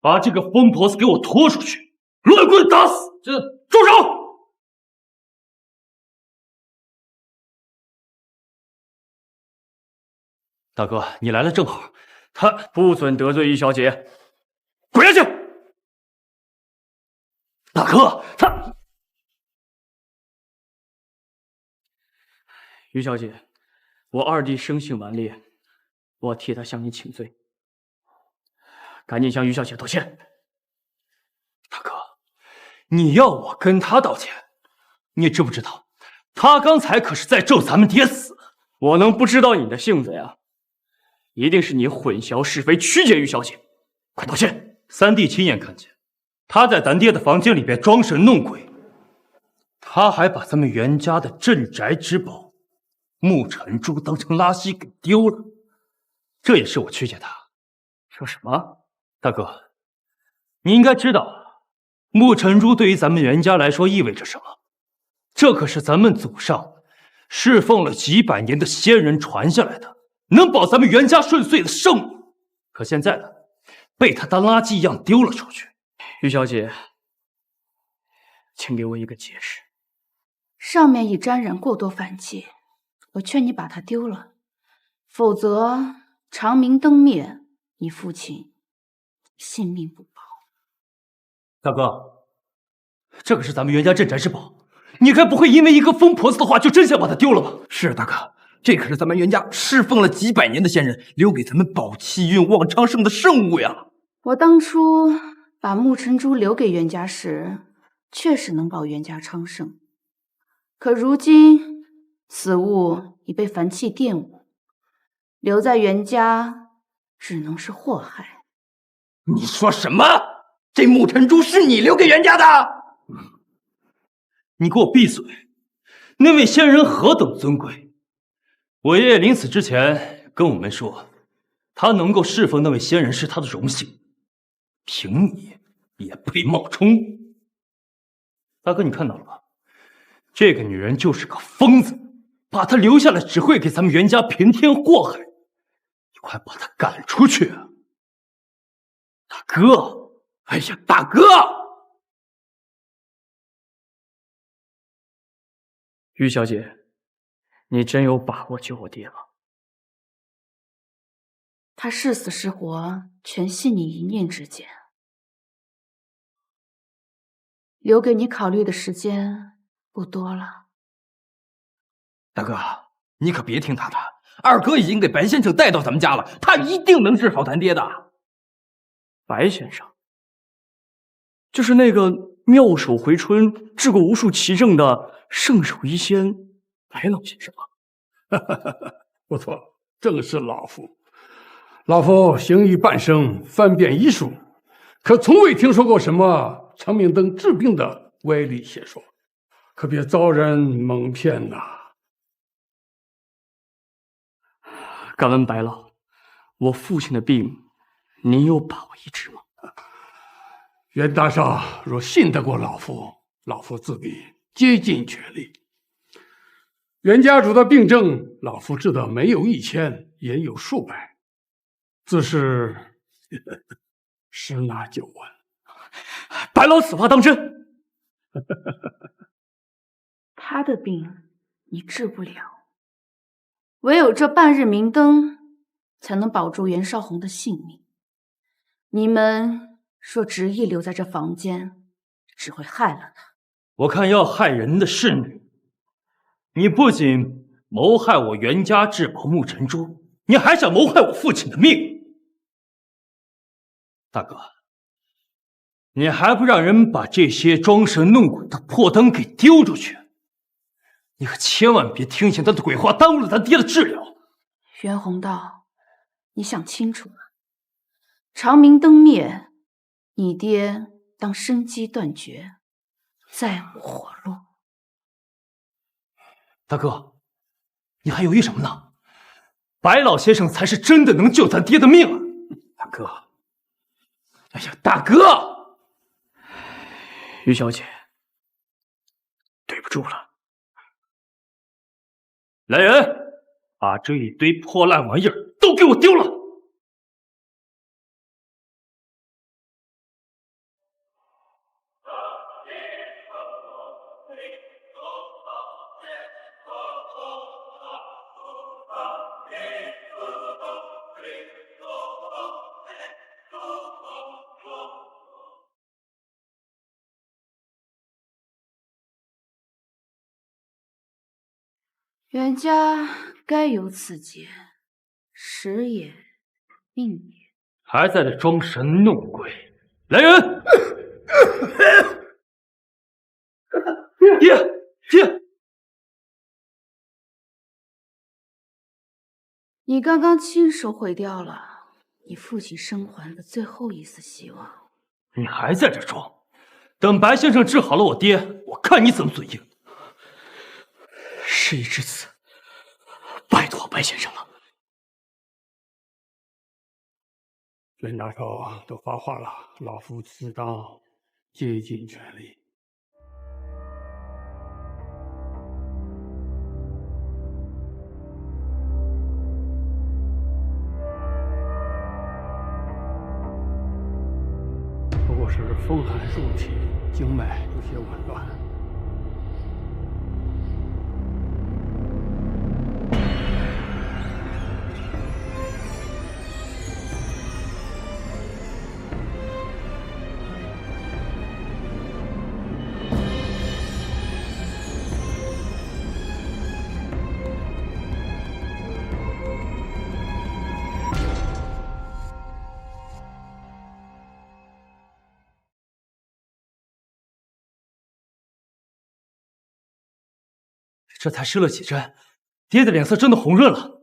把这个疯婆子给我拖出去，乱棍打死！住手！大哥，你来了正好。他不准得罪于小姐，滚下去！大哥，他于小姐，我二弟生性顽劣，我替他向你请罪，赶紧向于小姐道歉。大哥，你要我跟他道歉？你知不知道，他刚才可是在咒咱们爹死？我能不知道你的性子呀？一定是你混淆是非，曲解于小姐，快道歉！三弟亲眼看见，他在咱爹的房间里边装神弄鬼，他还把咱们袁家的镇宅之宝沐尘珠当成垃圾给丢了，这也是我曲解他。说什么？大哥，你应该知道，沐尘珠对于咱们袁家来说意味着什么？这可是咱们祖上侍奉了几百年的仙人传下来的，能保咱们袁家顺遂的圣物。可现在呢，被他当垃圾一样丢了出去。于小姐，请给我一个解释。上面已沾染过多凡气，我劝你把它丢了，否则长明灯灭，你父亲性命不保。大哥，这可是咱们袁家镇宅之宝，你该不会因为一个疯婆子的话就真想把它丢了吧？是大哥，这可是咱们袁家侍奉了几百年的仙人留给咱们保气运、旺昌盛的圣物呀！我当初把沐尘珠留给袁家时，确实能保袁家昌盛。可如今，此物已被凡气玷污，留在袁家只能是祸害。你说什么？这沐尘珠是你留给袁家的？你给我闭嘴！那位仙人何等尊贵，我爷爷临死之前跟我们说，他能够侍奉那位仙人是他的荣幸。凭你也配冒充？大哥，你看到了吧？这个女人就是个疯子，把她留下来只会给咱们袁家平添祸害。你快把她赶出去！大哥，哎呀，大哥！于小姐，你真有把握救我爹吗？他是死是活，全系你一念之间。留给你考虑的时间不多了。大哥，你可别听他的，二哥已经给白先生带到咱们家了，他一定能治好咱爹的。白先生，就是那个妙手回春、治过无数奇症的圣手医仙白老先生吗？不错，正是老夫。老夫行医半生，翻遍医术，可从未听说过什么长明灯治病的歪理邪说，可别遭人蒙骗呐！敢问白老，我父亲的病，您有把握医治吗？袁大少若信得过老夫，老夫自必竭尽全力。袁家主的病症，老夫治得没有1000，也有数百，自是十拿9稳。白老此话当真？他的病你治不了，唯有这半日明灯才能保住袁绍红的性命。你们若执意留在这房间，只会害了他。我看要害人的是你，你不仅谋害我袁家至宝木珍珠，你还想谋害我父亲的命。大哥，你还不让人把这些装神弄鬼的破灯给丢出去？你可千万别听信他的鬼话，耽误了咱爹的治疗。袁宏道，你想清楚了，长明灯灭，你爹当生机断绝，再无活路。大哥，你还犹豫什么呢？白老先生才是真的能救咱爹的命啊！大哥，哎呀，大哥！于小姐，对不住了。来人，把这一堆破烂玩意儿都给我丢了！袁家该有此劫，时也，命也。还在这装神弄鬼！来人！爹！你刚刚亲手毁掉了你父亲生还的最后一丝希望。你还在这装？等白先生治好了我爹，我看你怎么嘴硬！事已至此，拜托白先生了。袁大少都发话了，老夫自当竭尽全力。不过是风寒入体，经脉有些紊乱。这才施了几针，爹的脸色真的红润了。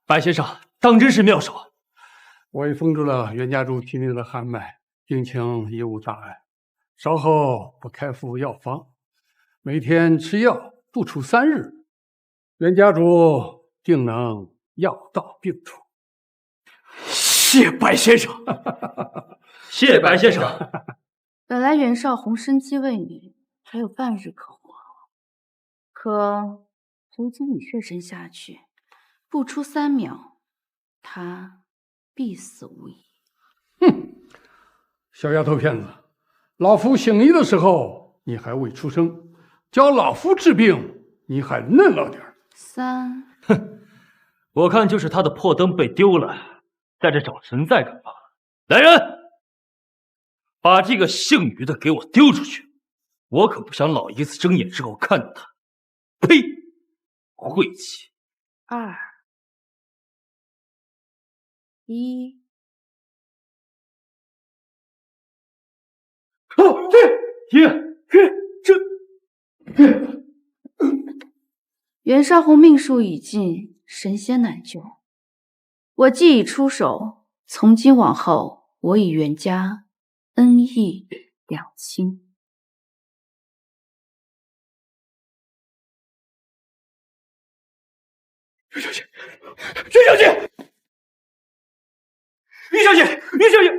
白先生当真是妙手。我已封住了袁家主体内的寒脉，病情已无大碍。稍后不开服药方，每天吃药不出3日，袁家主定能药到病除。谢白先生，谢白先生。本来袁绍红生机未泯，还有半日可活，可如今你血沉下去，不出3秒，他必死无疑。哼，小丫头片子，老夫醒你的时候，你还未出生，教老夫治病，你还嫩了点。哼，我看就是他的破灯被丢了，在这找存在感罢了。来人，把这个姓于的给我丢出去！我可不想老爷子睁眼之后看到他。呸！晦气！2、1。袁绍红命数已尽，神仙难救。我既已出手，从今往后，我与袁家恩义两清。于小姐，于小姐，于小姐，于小姐！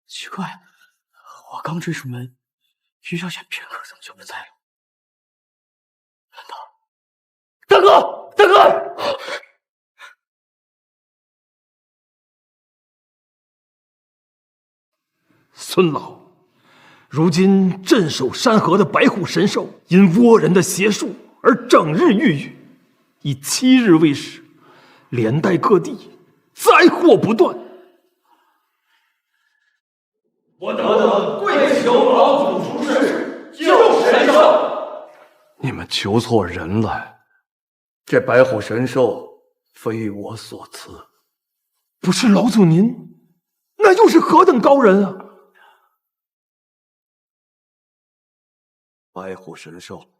奇怪，我刚追出门，于小姐片刻怎么就不在了？难道……大哥，大哥！孙老，如今镇守山河的白虎神兽因倭人的邪术而整日郁郁，已7日未食，连带各地灾祸不断。我等跪求老祖出世，救神兽。你们求错人了，这白虎神兽非我所赐。不是老祖您，那又是何等高人啊！白虎神兽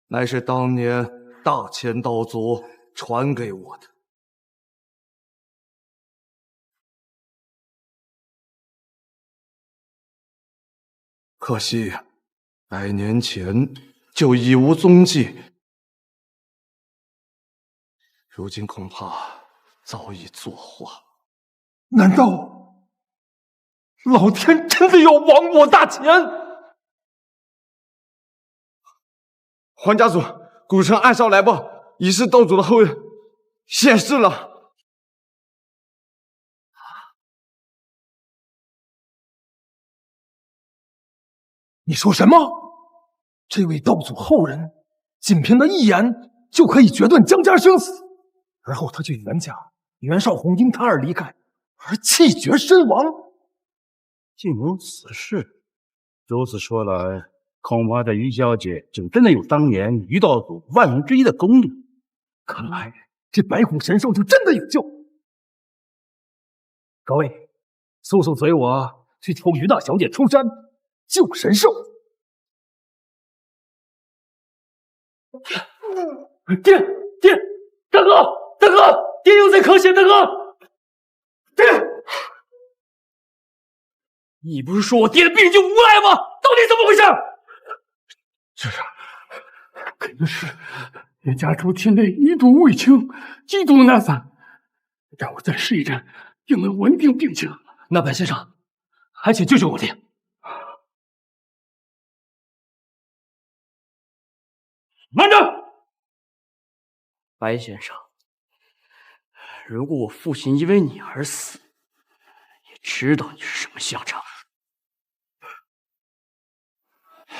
乃是当年大千道祖传给我的。可惜100年前就已无踪迹，如今恐怕早已作化。难道老天真的要亡我大钱？黄家主，古城暗哨来报，已是道主的后人现世了。你说什么？这位道祖后人，仅凭他一言就可以决断江家生死，而后他却袁家袁绍宏因他而离开，而气绝身亡。竟有此事，如此说来，恐怕这于小姐就真的有当年于道祖万分之一的功力。看来这白虎神兽就真的有救。各位，速速随我去求于大小姐出山救神兽。爹，大哥，爹有灾可险，大哥，爹。你不是说我爹的病就无赖吗？到底怎么回事？这肯定是袁家主体内余毒未清，极度难散。让我再试一针，定能稳定病情。那白先生，还请救救我爹。慢着，白先生，如果我父亲因为你而死，也知道你是什么下场。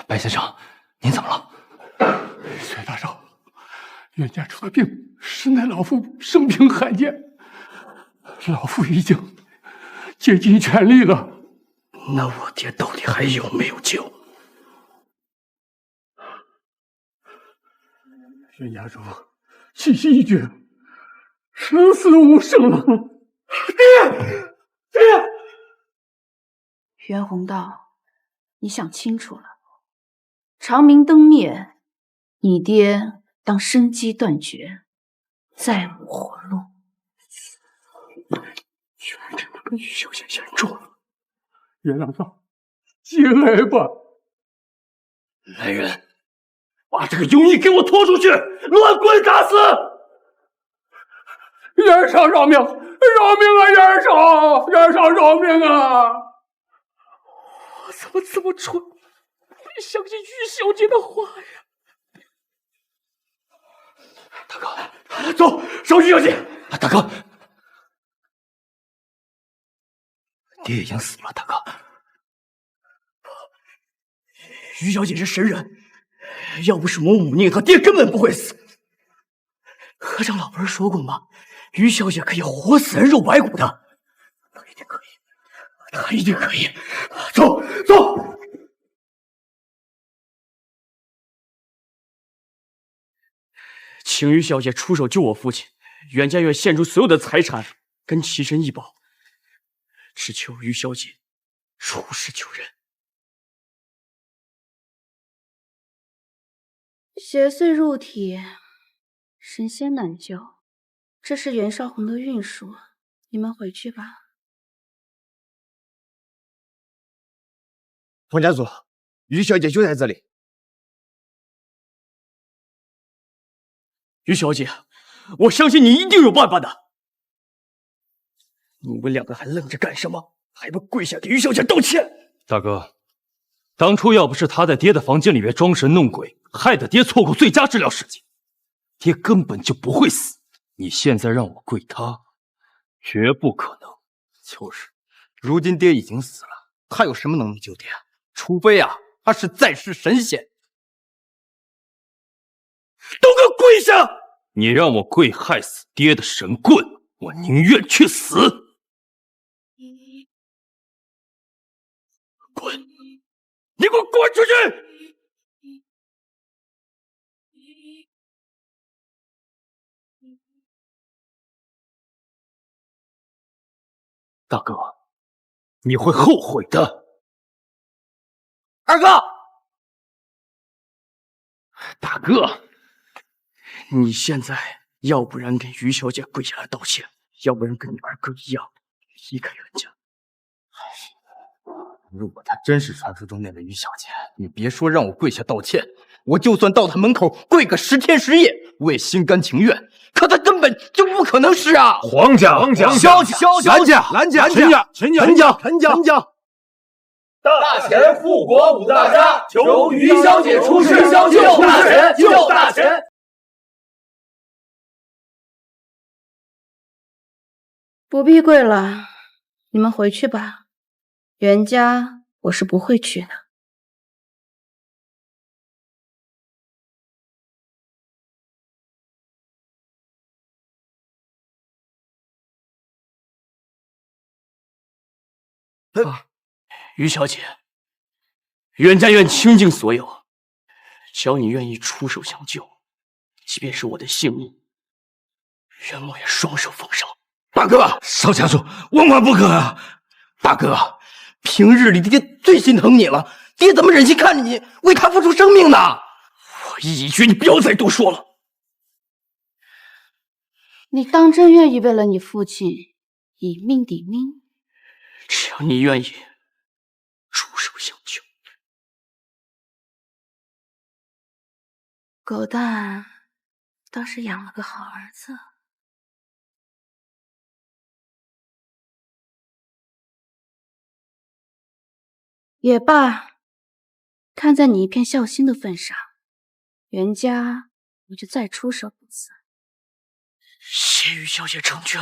白先生，您怎么了？薛大少，袁家主的病实乃老夫生平罕见，老夫已经竭尽全力了。那我爹到底还有没有救？袁家主气息已绝，生死无生了。爹！袁宏道，你想清楚了。长明灯灭，你爹当生机断绝，再无活路。全真的跟于小姐严重了，袁老少，节哀吧。来人，把这个庸医给我拖出去，乱棍打死！袁绍饶命！饶命啊！袁绍饶命啊！我怎么这么蠢？没相信于小姐的话呀！大哥，走，找于小姐。大哥，爹已经死了。大哥，于小姐是神人，要不是我忤逆她，爹根本不会死。和尚老不是说过吗？于小姐可以活死人肉白骨的，她一定可以，她一定可以。走。请于小姐出手救我父亲，袁家愿献出所有的财产跟奇珍异宝，只求于小姐出世救人。邪祟入体，神仙难救，这是袁绍宏的运数，你们回去吧。黄家主，于小姐就在这里。于小姐，我相信你一定有办法的。你们两个还愣着干什么？还不跪下给于小姐道歉！大哥，当初要不是他在爹的房间里面装神弄鬼，害得爹错过最佳治疗时机，爹根本就不会死。你现在让我跪他，绝不可能。就是，如今爹已经死了，他有什么能力救爹？除非啊，他是在世神仙。都给我跪下！你让我跪害死爹的神棍，我宁愿去死。滚！你给我滚出去！大哥，你会后悔的。二哥，大哥，你现在要不然给于小姐跪下来道歉，要不然跟你二哥一样离开袁家。如果她真是传说中那位于小姐，你别说让我跪下道歉，我就算到她门口跪个10天10夜，我也心甘情愿。可她根本就不可能是啊！黄家、萧家、蓝家、陈家。大钱复国5大家，求于小姐出世，救大钱！不必跪了，你们回去吧。袁家我是不会去的。于小姐，袁家愿倾尽所有，只要你愿意出手相救，即便是我的性命，袁某也双手奉上。大哥，少家主，万万不可啊！大哥，平日里爹最心疼你了，爹怎么忍心看着你为他付出生命呢？我意已决，你不要再多说了。你当真愿意为了你父亲以命抵命？只要你愿意出手相救。狗蛋倒是养了个好儿子。也罢，看在你一片孝心的份上，袁家我就再出手一次。谢于小姐成全。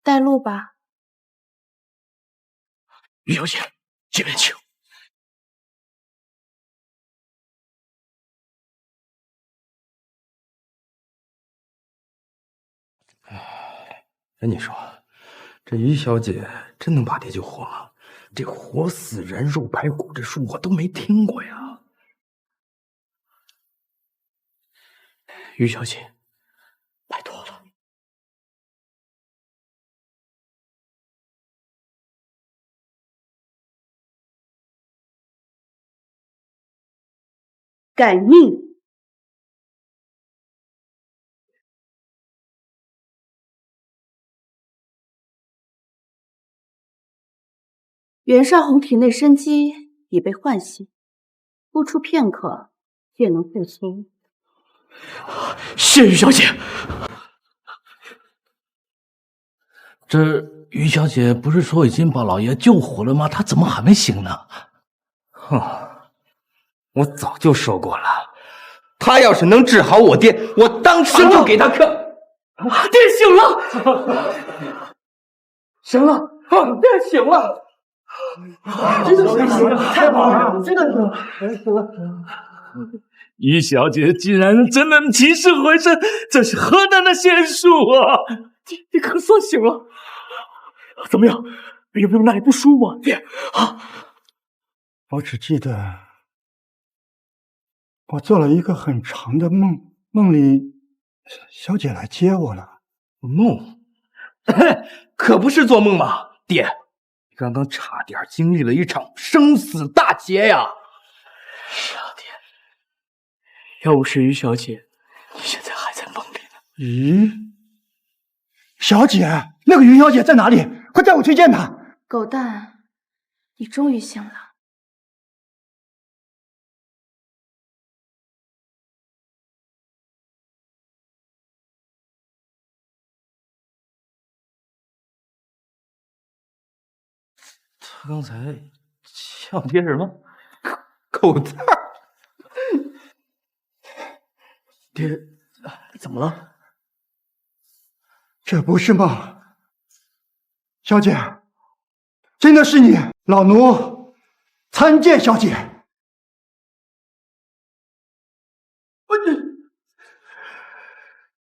带路吧。于小姐，这边请。跟你说，这于小姐真能把爹救活吗？这活死人肉排骨这术我都没听过呀。于小姐，拜托了。改命。袁绍红体内生机已被唤醒，不出片刻便能复苏。谢于小姐。这于小姐不是说已经把老爷救活了吗？她怎么还没醒呢？我早就说过了，他要是能治好我爹，我当场就给他看。爹醒了，醒了，爹醒了。真的醒了，太好了，真的醒了。于小姐竟然真能起死回生，这是何等的仙术啊！爹可算醒了，怎么样？有没有哪里不舒服啊？爹啊！我只记得我做了一个很长的梦，梦里小姐来接我了。梦？可不是做梦嘛，爹。刚刚差点经历了一场生死大劫呀！是啊，爹，要不是于小姐，你现在还在梦里呢。咦，小姐，那个于小姐在哪里？快带我去见她！狗蛋，你终于醒了。他刚才叫爹什么？狗蛋儿！爹，怎么了？这不是梦，小姐，真的是你，老奴参见小姐。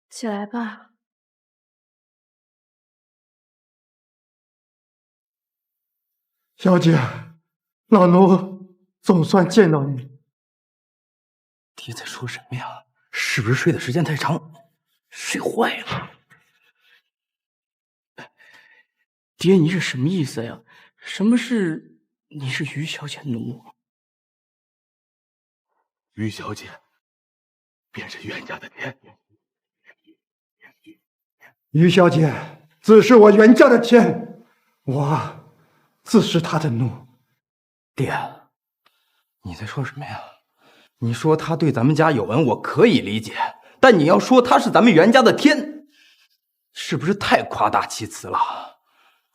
起来吧。小姐，老奴总算见到你。爹在说什么呀？是不是睡的时间太长，睡坏了？爹，你是什么意思呀？什么是你是于小姐奴？于小姐便是袁家的天。于小姐自是我袁家的天，我自是她的奴。爹，你在说什么呀？你说他对咱们家有恩，我可以理解，但你要说他是咱们袁家的天，是不是太夸大其词了？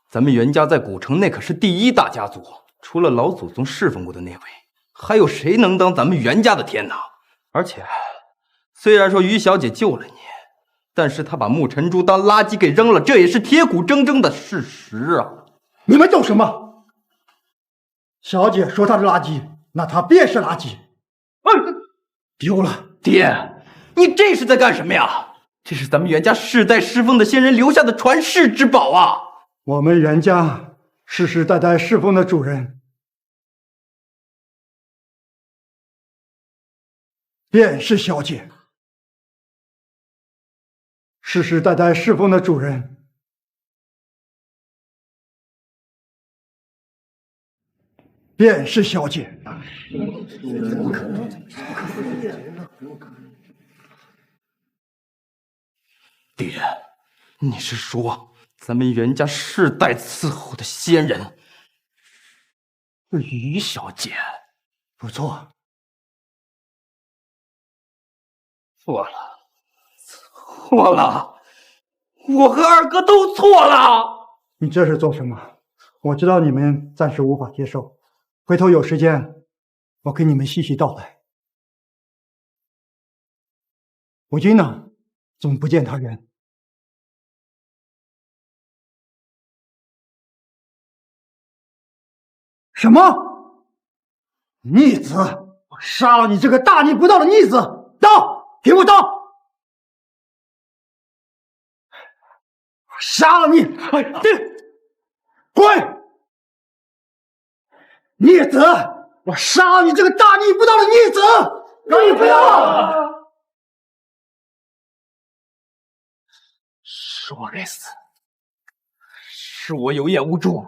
咱们袁家在古城内可是第一大家族，除了老祖宗侍奉过的那位，还有谁能当咱们袁家的天呢？而且，虽然说于小姐救了你，但是她把沐尘珠当垃圾给扔了，这也是铁骨铮铮的事实啊！你们懂什么？小姐说她是垃圾，那她便是垃圾。丢了！爹，你这是在干什么呀？这是咱们袁家世代侍奉的先人留下的传世之宝啊！我们袁家世世代代侍奉的主人，便是小姐。世世代代侍奉的主人，便是小姐。爹，你是说咱们袁家世代伺候的仙人是于小姐？不错。错了，错了，我和二哥都错了。你这是做什么？我知道你们暂时无法接受，回头有时间我给你们细细道来。如今呢，总不见他人。什么？逆子！我杀了你这个大逆不道的逆子！刀，给我刀！我杀了你！滚！逆子！我杀了你这个大逆不道的逆子！让你不要！是我该死，是我有眼无珠，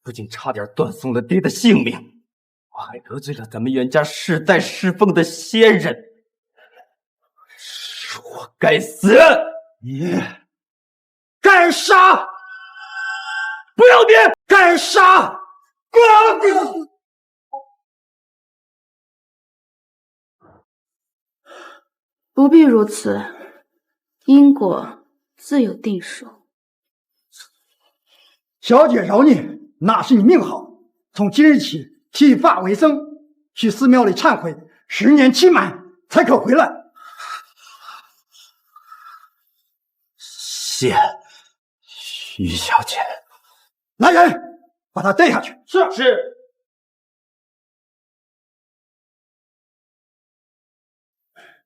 不仅差点断送了爹的性命，我还得罪了咱们袁家世代侍奉的仙人，是我该死！你该杀！不要脸！该杀！滚！不必如此，因果自有定数。小姐饶你，那是你命好。从今日起，剃发为僧，去寺庙里忏悔，10年期满才可回来。谢于小姐。来人，把她带下去。是。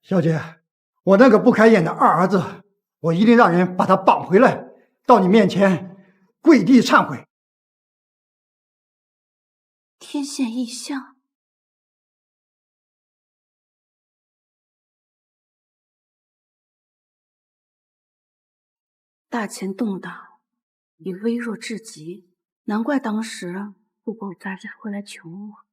小姐，我那个不开眼的二儿子，我一定让人把他绑回来，到你面前跪地忏悔。天现异象，大钱动荡，已微弱至极，难怪当时护国武大家会来求我。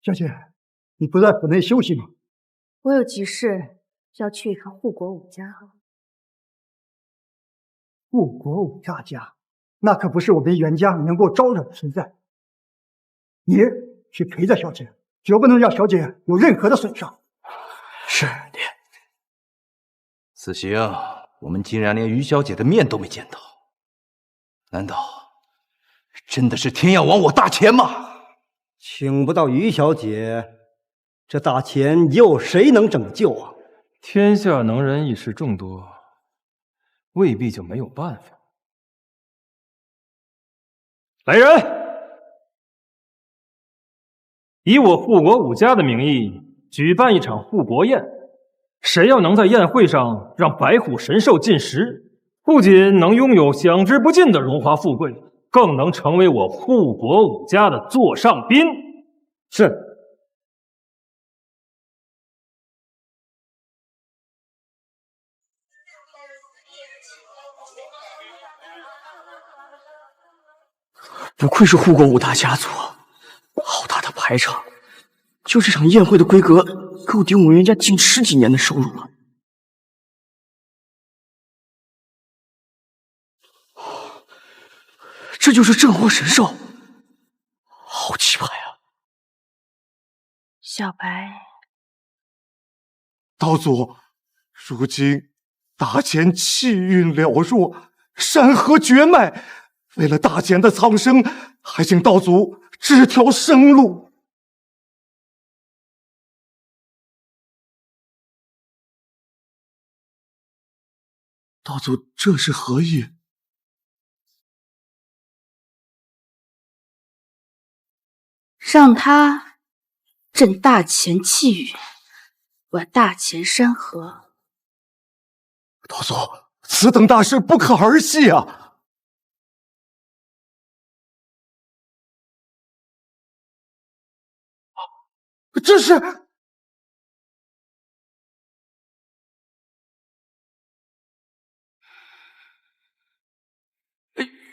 小姐，你不在府内休息吗？我有急事要去一趟护国武家。护国武大家，那可不是我们袁家能够招惹的存在。你去陪着小姐，绝不能让小姐有任何的损伤。是爹。此行我们竟然连于小姐的面都没见到，难道真的是天要亡我大钱吗？请不到于小姐，这大钱有谁能拯救啊？天下能人异士众多，未必就没有办法。来人，以我护国武家的名义举办一场护国宴。谁要能在宴会上让白虎神兽进食，不仅能拥有享之不尽的荣华富贵，更能成为我护国武家的座上宾。是。不愧是护国五大家族，好大的排场！就这场宴会的规格，够顶我们袁家近10几年的收入了。这就是镇火神兽，好气派啊！小白，道祖，如今大钱气运了弱，山河绝脉，为了大钱的苍生，还请道祖指条生路。道祖这是何意？让他镇大钱气运，管大钱山河。道祖，此等大事不可儿戏啊！这是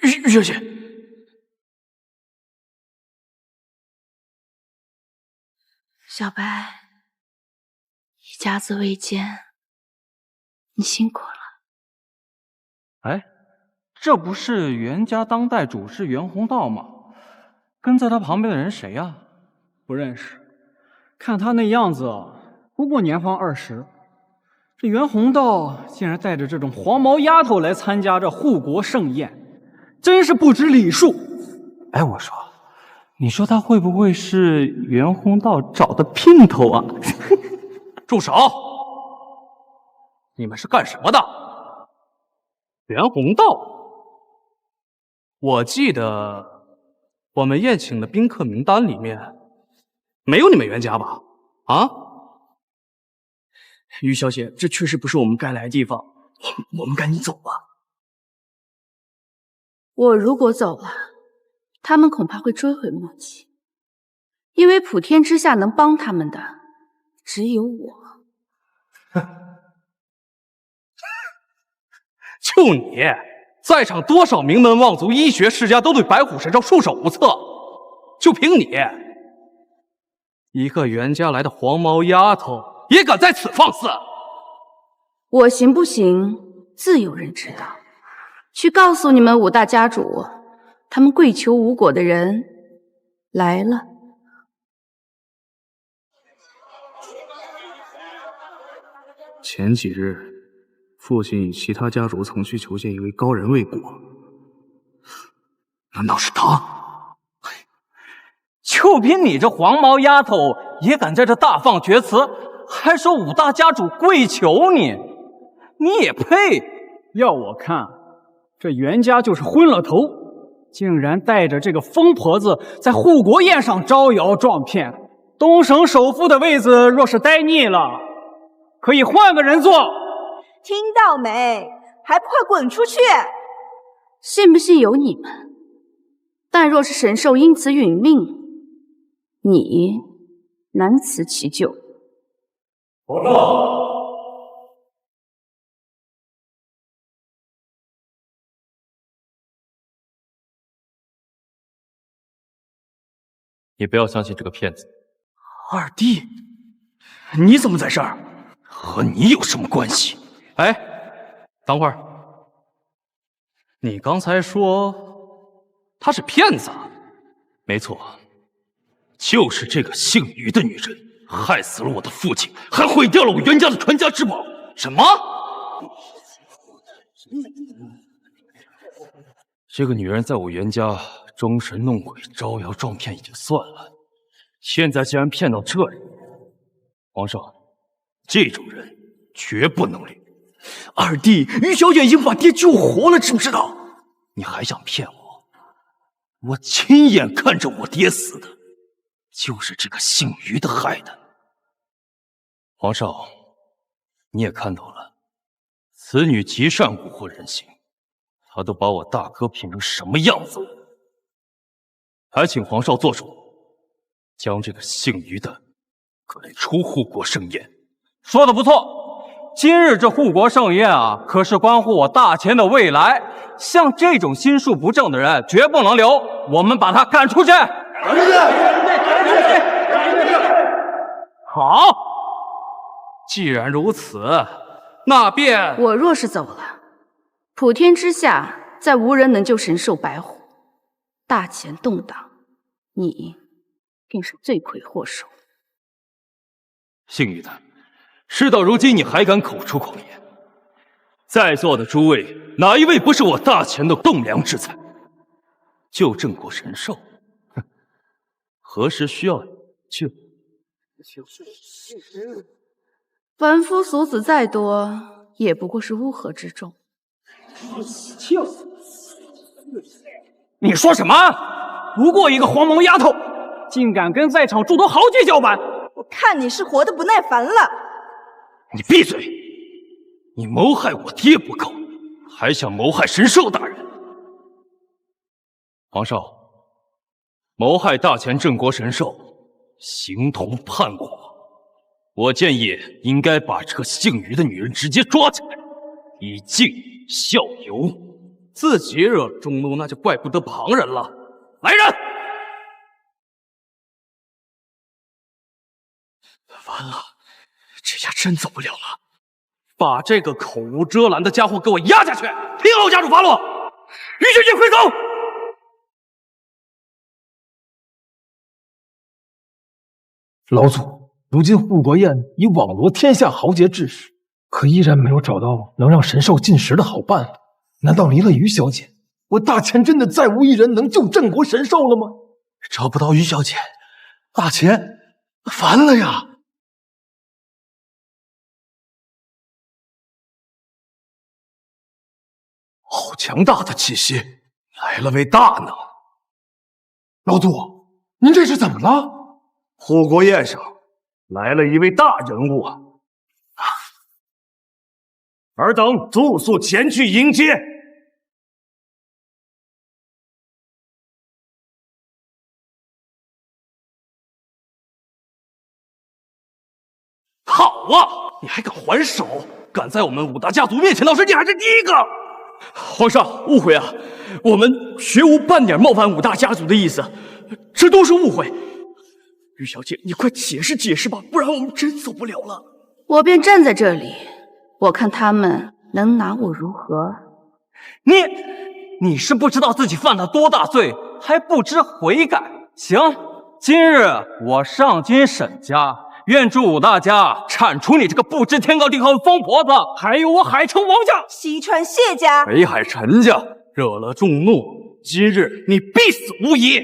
玉小姐，小白，一家子未见，你辛苦了。哎，这不是袁家当代主事袁宏道吗？跟在他旁边的人谁呀？不认识。看他那样子，不过年方20。这袁宏道竟然带着这种黄毛丫头来参加这护国盛宴，真是不知礼数。哎，我说，你说他会不会是袁宏道找的姘头啊？住手！你们是干什么的？袁宏道，我记得我们宴请的宾客名单里面没有你们袁家吧？啊？于小姐，这确实不是我们该来的地方，我们赶紧走吧。我如果走了，他们恐怕会追悔莫及，因为普天之下能帮他们的只有我。就你，在场多少名门望族、医学世家都对白虎神兽束手无策，就凭你一个袁家来的黄毛丫头，也敢在此放肆？我行不行，自有人知道。去告诉你们五大家主，他们跪求无果的人来了。前几日，父亲与其他家主曾去求见一位高人未果，难道是他？就凭你这黄毛丫头，也敢在这大放厥词，还说五大家主跪求你，你也配？要我看，这袁家就是昏了头，竟然带着这个疯婆子在护国宴上招摇撞骗。东省首富的位子若是待腻了，可以换个人坐。听到没？还不快滚出去！信不信由你们，但若是神兽因此殒命，你难辞其咎。报告。你不要相信这个骗子。二弟，你怎么在这儿？和你有什么关系？哎，等会儿，你刚才说他是骗子？没错，就是这个姓于的女人，害死了我的父亲，还毁掉了我袁家的传家之宝。什么？这个女人在我袁家装神弄鬼、招摇撞骗也就算了，现在竟然骗到这里，皇上，这种人绝不能留。二弟，于小姐已经把爹救活了，知不知道？你还想骗我？我亲眼看着我爹死的，就是这个姓于的害的。皇上，你也看到了，此女极善蛊惑人心，她都把我大哥骗成什么样子了？还请皇上做主，将这个姓于的赶出护国盛宴。说的不错，今日这护国盛宴啊，可是关乎我大钱的未来。像这种心术不正的人，绝不能留，我们把他赶出去。好，既然如此，那便我若是走了，普天之下再无人能救神兽白虎。大钱动荡，你定是罪魁祸首。姓于的，事到如今你还敢口出狂言？在座的诸位，哪一位不是我大钱的栋梁之才？救镇国神兽，哼，何时需要救？凡夫俗子再多，也不过是乌合之众。你说什么？不过一个黄毛丫头，竟敢跟在场诸多豪杰叫板！我看你是活得不耐烦了。你闭嘴！你谋害我爹不够，还想谋害神兽大人？皇上，谋害大钱镇国神兽，形同叛国。我建议应该把这个姓于的女人直接抓起来，以儆效尤。自己惹了众怒，那就怪不得旁人了。来人！完了，这下真走不了了。把这个口无遮拦的家伙给我压下去！听候家主发落。于小姐，快走！老祖，如今护国宴已网罗天下豪杰志士，可依然没有找到能让神兽进食的好办法。难道离了于小姐，我大钱真的再无一人能救镇国神兽了吗？找不到于小姐，大钱烦了呀！好强大的气息，来了位大能。老祖，您这是怎么了？护国宴上来了一位大人物啊！尔等速速前去迎接。好啊！你还敢还手？敢在我们五大家族面前闹事，你还是第一个！皇上，误会啊！我们绝无半点冒犯五大家族的意思，这都是误会。于小姐，你快解释解释吧，不然我们真走不了了。我便站在这里，我看他们能拿我如何？你是不知道自己犯了多大罪，还不知悔改。行，今日我上京沈家，愿助五大家铲除你这个不知天高地厚的疯婆子，还有我海城王家、西川谢家、北海陈家，惹了众怒，今日你必死无疑！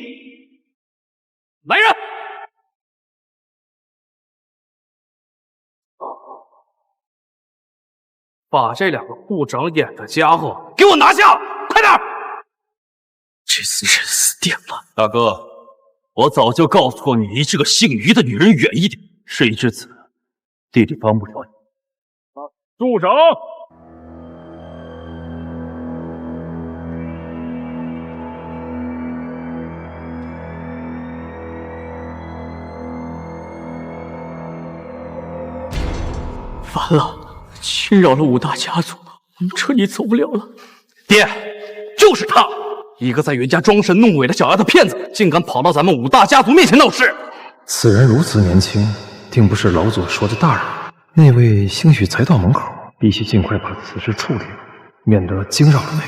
来人！把这两个不长眼的家伙给我拿下！快点！这次真死定了！大哥，我早就告诉过你，离这个姓于的女人远一点。事已至此，弟弟帮不了你。住手！完了，侵扰了五大家族，我们彻底走不了了。爹，就是他，一个在袁家装神弄鬼的小丫头骗子，竟敢跑到咱们五大家族面前闹事。此人如此年轻，定不是老祖说的大人。那位兴许才到门口，必须尽快把此事处理了，免得惊扰了那位。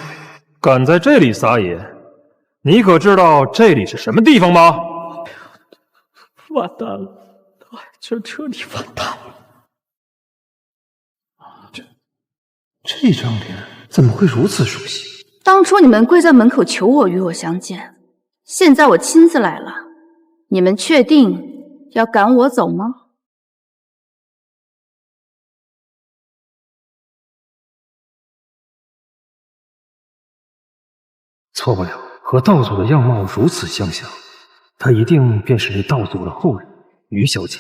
敢在这里撒野，你可知道这里是什么地方吗？完蛋了，这彻底完蛋了。这张脸怎么会如此熟悉？当初你们跪在门口求我与我相见，现在我亲自来了，你们确定要赶我走吗？错不了，和道祖的样貌如此相像，他一定便是那道祖的后人于小姐。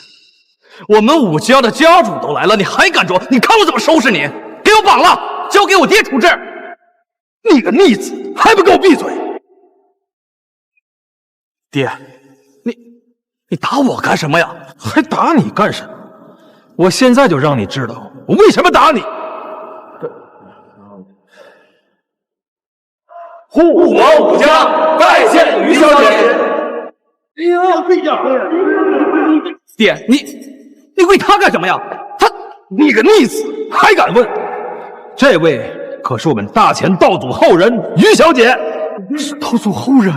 我们武家的家主都来了，你还敢装？你看我怎么收拾你！给我绑了，交给我爹处置！你个逆子，还不给我闭嘴！爹，你打我干什么呀？还打你干什么？我现在就让你知道我为什么打你！护我武家，拜见于小姐。哎呀，这家伙！爹，你喂他干什么呀？你个逆子，还敢问？这位可是我们大前道祖后人于小姐。是道祖后人？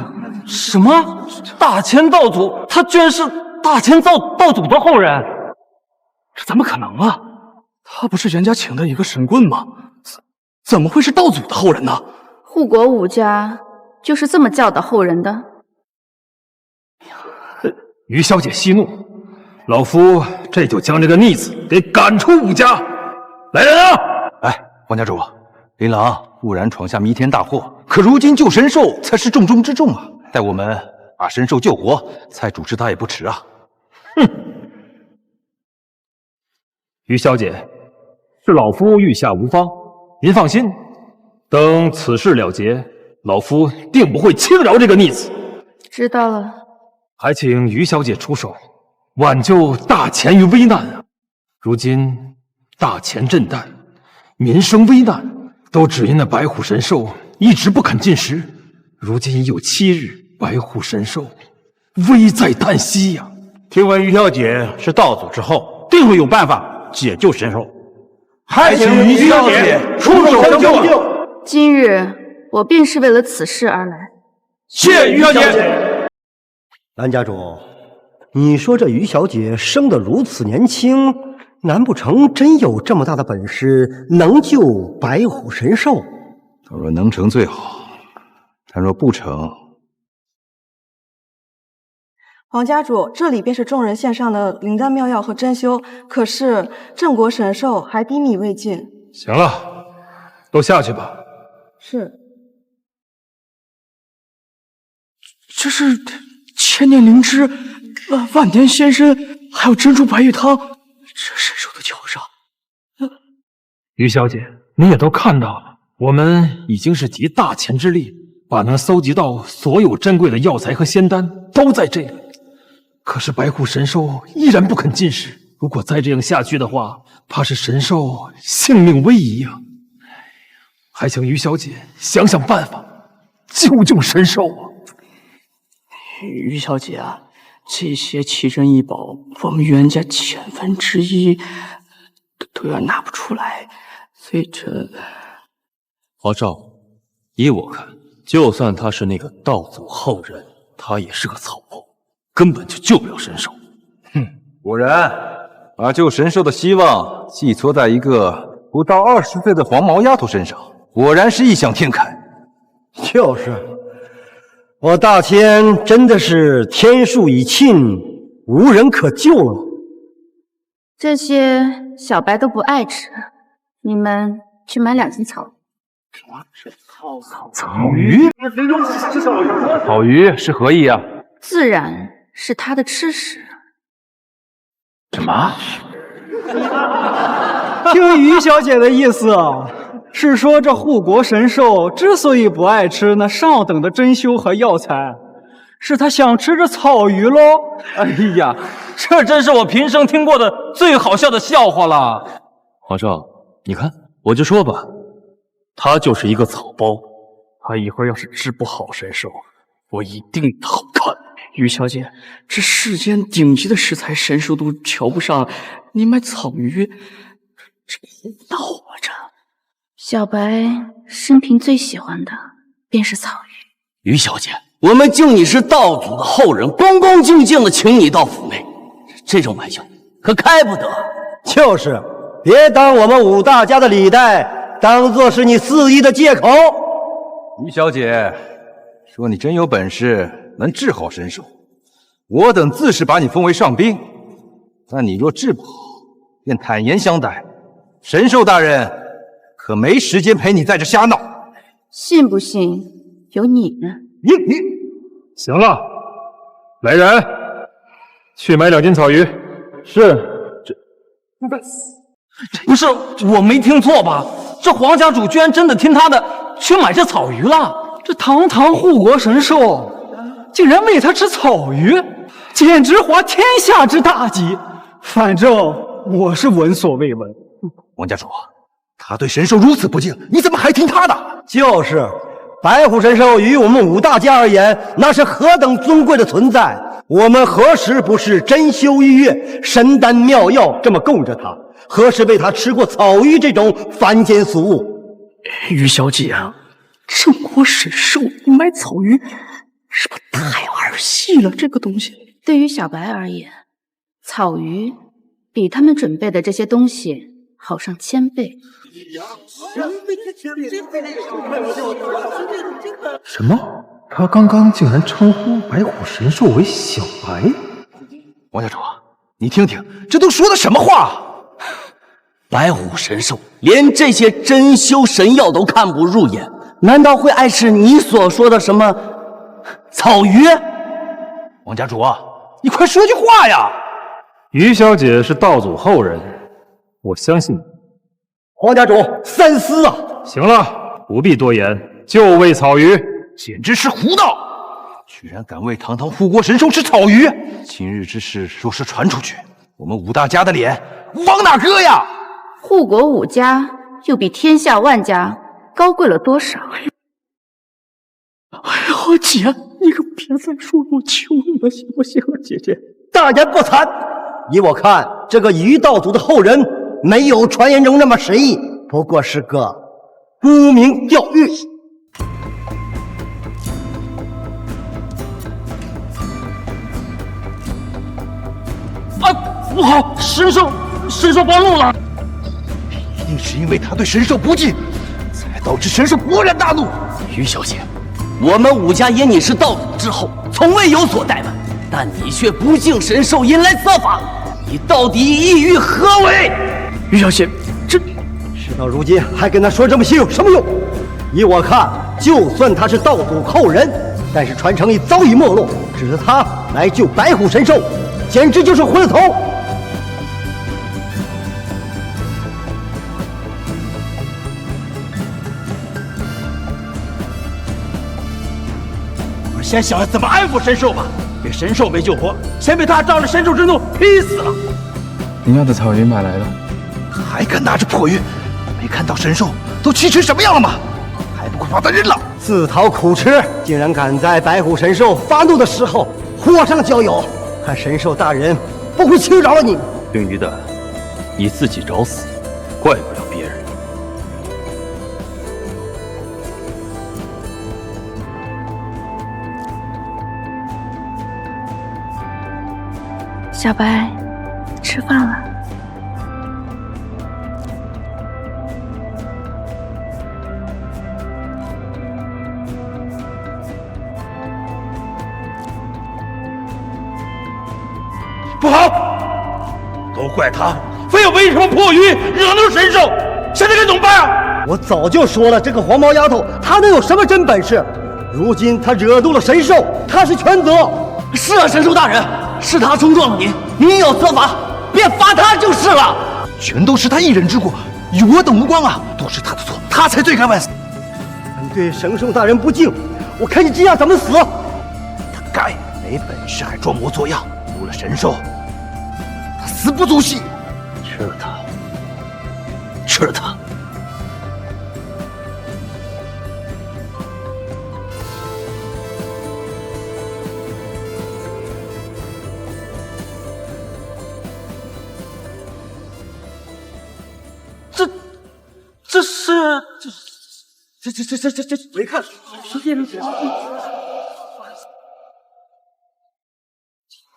什么？大前道祖？他居然是大前道祖的后人？这怎么可能啊？他不是袁家请的一个神棍吗？怎么会是道祖的后人呢？护国武家就是这么教导后人的。于小姐息怒，老夫这就将这个逆子给赶出武家。来人啊！哎，王家主，琳琅固然闯下弥天大祸，可如今救神兽才是重中之重啊！待我们把神兽救活，再主持他也不迟啊！哼！于小姐，是老夫御下无方，您放心，等此事了结，老夫定不会轻饶这个逆子。知道了。还请于小姐出手，挽救大前于危难啊！如今大前震旦，民生危难，都只因那白虎神兽一直不肯进食。如今已有7日，白虎神兽危在旦夕呀！听闻于小姐是道祖之后，定会有办法解救神兽。还请于小姐出手相救。今日我便是为了此事而来。谢于小姐。蓝家主，你说这于小姐生得如此年轻，难不成真有这么大的本事，能救白虎神兽？倘若能成最好，倘若不成，黄家主，这里便是众人献上的灵丹妙药和珍馐，可是镇国神兽还低迷未尽。行了，都下去吧。是。这是千年灵芝、万年仙参，还有珍珠白玉汤，这神兽的脚上。于小姐，你也都看到了，我们已经是集大钱之力，把能搜集到所有珍贵的药材和仙丹都在这里。可是白虎神兽依然不肯进食，如果再这样下去的话，怕是神兽性命危矣呀！还请于小姐想想办法，救神兽啊！于小姐啊，这些奇珍异宝，我们袁家1/1000都要拿不出来，所以这……华少，依我看，就算他是那个道祖后人，他也是个草包，根本就救不了神兽。哼，果然把救神兽的希望寄托在一个不到20岁的黄毛丫头身上，果然是异想天开。就是，我大千真的是天数已尽，无人可救了。这些小白都不爱吃，你们去买2斤草。草鱼？草鱼是何意啊？自然是他的吃食。什么？听于小姐的意思啊，是说这护国神兽之所以不爱吃那上等的珍馐和药材，是他想吃这草鱼喽。哎呀，这真是我平生听过的最好笑的笑话了。皇上，你看，我就说吧，他就是一个草包，他以后要是治不好神兽，我一定好看。于小姐，这世间顶级的食材，神兽都瞧不上，你买草鱼，这胡闹啊！这小白生平最喜欢的便是草鱼。于小姐，我们敬你是道祖的后人，恭恭敬敬的请你到府内，这种玩笑可开不得。就是，别当我们武大家的礼待当做是你肆意的借口。于小姐，说你真有本事能治好神兽，我等自是把你封为上宾。但你若治不好，便坦言相待。神兽大人可没时间陪你在这瞎闹。信不信有你呢。你行了，来人，去买2斤草鱼。是。不是我没听错吧？这黄家主居然真的听他的去买这草鱼了？这堂堂护国神兽，竟然喂他吃草鱼，简直滑天下之大稽。反正我是闻所未闻。王家主，他对神兽如此不敬，你怎么还听他的？就是，白虎神兽于我们5大家而言，那是何等尊贵的存在。我们何时不是珍馐玉液、神丹妙药这么供着他？何时被他吃过草鱼这种凡间俗物？于小姐啊，镇国神兽买草鱼，是不是太儿戏了？这个东西对于小白而言，草鱼比他们准备的这些东西好上1000倍。什么？他刚刚竟然称呼白虎神兽为小白？王家主，你听听，这都说的什么话？白虎神兽连这些珍馐神药都看不入眼，难道会爱吃你所说的什么草鱼？王家主，你快说句话呀！于小姐是道祖后人，我相信你。黄家主，三思啊！行了，不必多言，就喂草鱼。简直是胡闹！居然敢喂堂堂护国神兽吃草鱼！今日之事若是传出去，我们5大家的脸往哪搁呀？护国5家又比天下万家高贵了多少？哎呀，姐，你可别再说，我求你了，行不行啊，姐姐？大言不惭！依我看，这个于道祖的后人没有传言中那么神异，不过是个沽名钓誉。不好，神兽暴露了！一定是因为他对神兽不敬，才导致神兽勃然大怒。于小姐，我们5家因你是道祖之后，从未有所怠慢，但你却不敬神兽，引来责罚，你到底意欲何为？于小姐，这事到如今还跟他说这么些有什么用？依我看，就算他是道祖后人，但是传承已早已没落，指着他来救白虎神兽，简直就是昏了头。先想想怎么安抚神兽吧，别神兽没救活，先被他仗着神兽之怒劈死了。您要的草鱼买来了，还敢拿着破鱼？没看到神兽都气成什么样了吗？还不快把他扔了！自讨苦吃，竟然敢在白虎神兽发怒的时候火上浇油，看神兽大人不会轻饶了你。姓于的，你自己找死，怪不了别人。小白，吃饭了。不好！都怪他，非要喂什么破鱼，惹怒神兽，现在该怎么办啊？我早就说了，这个黄毛丫头，她能有什么真本事？如今她惹怒了神兽，她是全责。是啊，神兽大人，是他冲撞了您，您有责罚，便罚他就是了。全都是他一人之过，与我等无关啊，都是他的错，他才罪该万死。你对神兽大人不敬，我看你这样怎么死！他该没本事还装模作样，入了神兽，他死不足惜。吃了他，吃了他。这没看，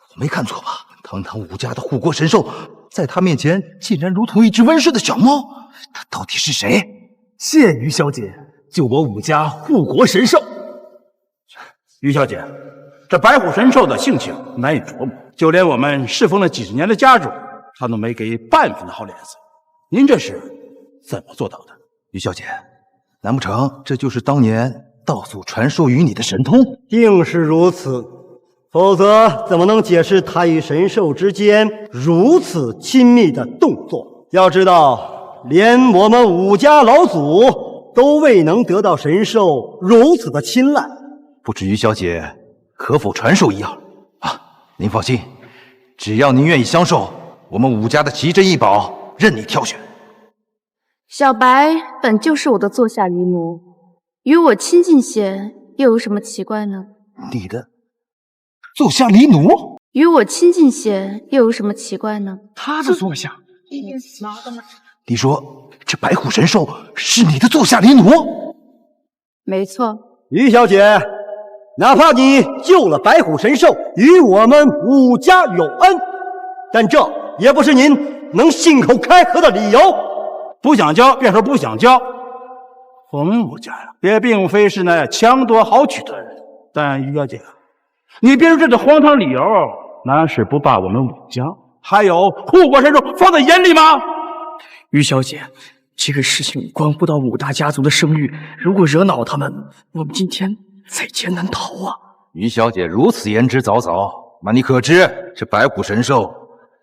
我没看错吧？堂堂5家的护国神兽，在他面前竟然如同一只温顺的小猫，他到底是谁？谢于小姐救我5家护国神兽。于小姐，这白虎神兽的性情难以琢磨，就连我们侍奉了几十年的家主，他都没给半分的好脸色。您这是怎么做到的？于小姐，难不成这就是当年道祖传授于你的神通？定是如此，否则怎么能解释他与神兽之间如此亲密的动作？要知道，连我们武家老祖都未能得到神兽如此的青睐。不知于小姐可否传授一二？啊，您放心，只要您愿意相授，我们武家的奇珍异宝任你挑选。小白本就是我的座下驴奴，与我亲近些又有什么奇怪呢？你的座下狸奴？与我亲近些又有什么奇怪呢？他的座下？你说这白虎神兽是你的座下狸奴？没错。于小姐，哪怕你救了白虎神兽，与我们武家有恩，但这也不是您能信口开河的理由。不想交便说不想交。我们武家呀，也并非是那强夺豪取的人。但于小姐，你别说这种荒唐理由，那是不把我们武家还有护国神兽放在眼里吗？于小姐，这个事情关乎到武大家族的声誉，如果惹恼他们，我们今天在劫难逃啊！于小姐如此言之凿凿，那你可知这白虎神兽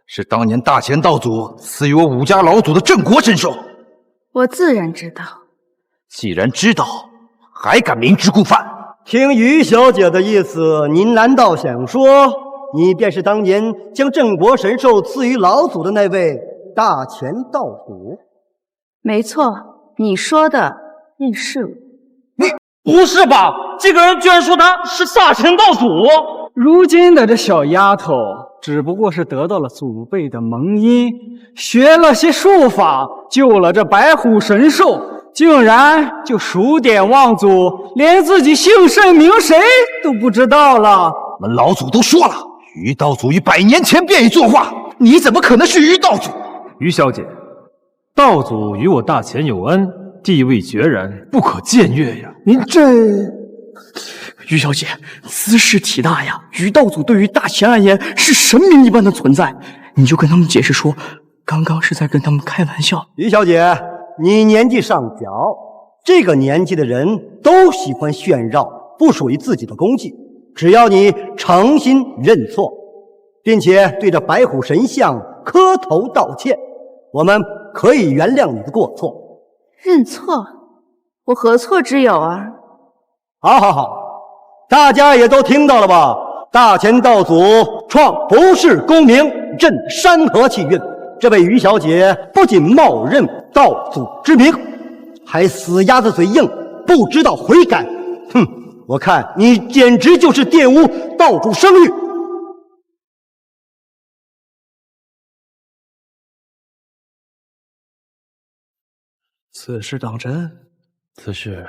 是当年大乾道祖赐予我武家老祖的镇国神兽？我自然知道。既然知道，还敢明知故犯？听于小姐的意思，您难道想说，你便是当年将镇国神兽赐予老祖的那位大乾道祖？没错，你说的便是我。不是吧？这个人居然说他是大乾道祖！如今的这小丫头，只不过是得到了祖辈的蒙荫，学了些术法，救了这白虎神兽，竟然就数典忘祖，连自己姓甚名谁都不知道了。我们老祖都说了，于道祖于100年前便已作画，你怎么可能是于道祖？于小姐，道祖与我大乾有恩，地位决然，不可僭越呀。您这……于小姐，兹事体大呀！于道祖对于大乾而言是神明一般的存在，你就跟他们解释说，刚刚是在跟他们开玩笑。于小姐，你年纪尚小，这个年纪的人都喜欢炫耀不属于自己的功绩。只要你诚心认错，并且对着白虎神像磕头道歉，我们可以原谅你的过错。认错？我何错之有啊？好，大家也都听到了吧？大乾道祖创不世功名，振山河气运。这位于小姐不仅冒认道祖之名，还死鸭子嘴硬，不知道悔改。哼，我看你简直就是玷污道主声誉。此事当真？此事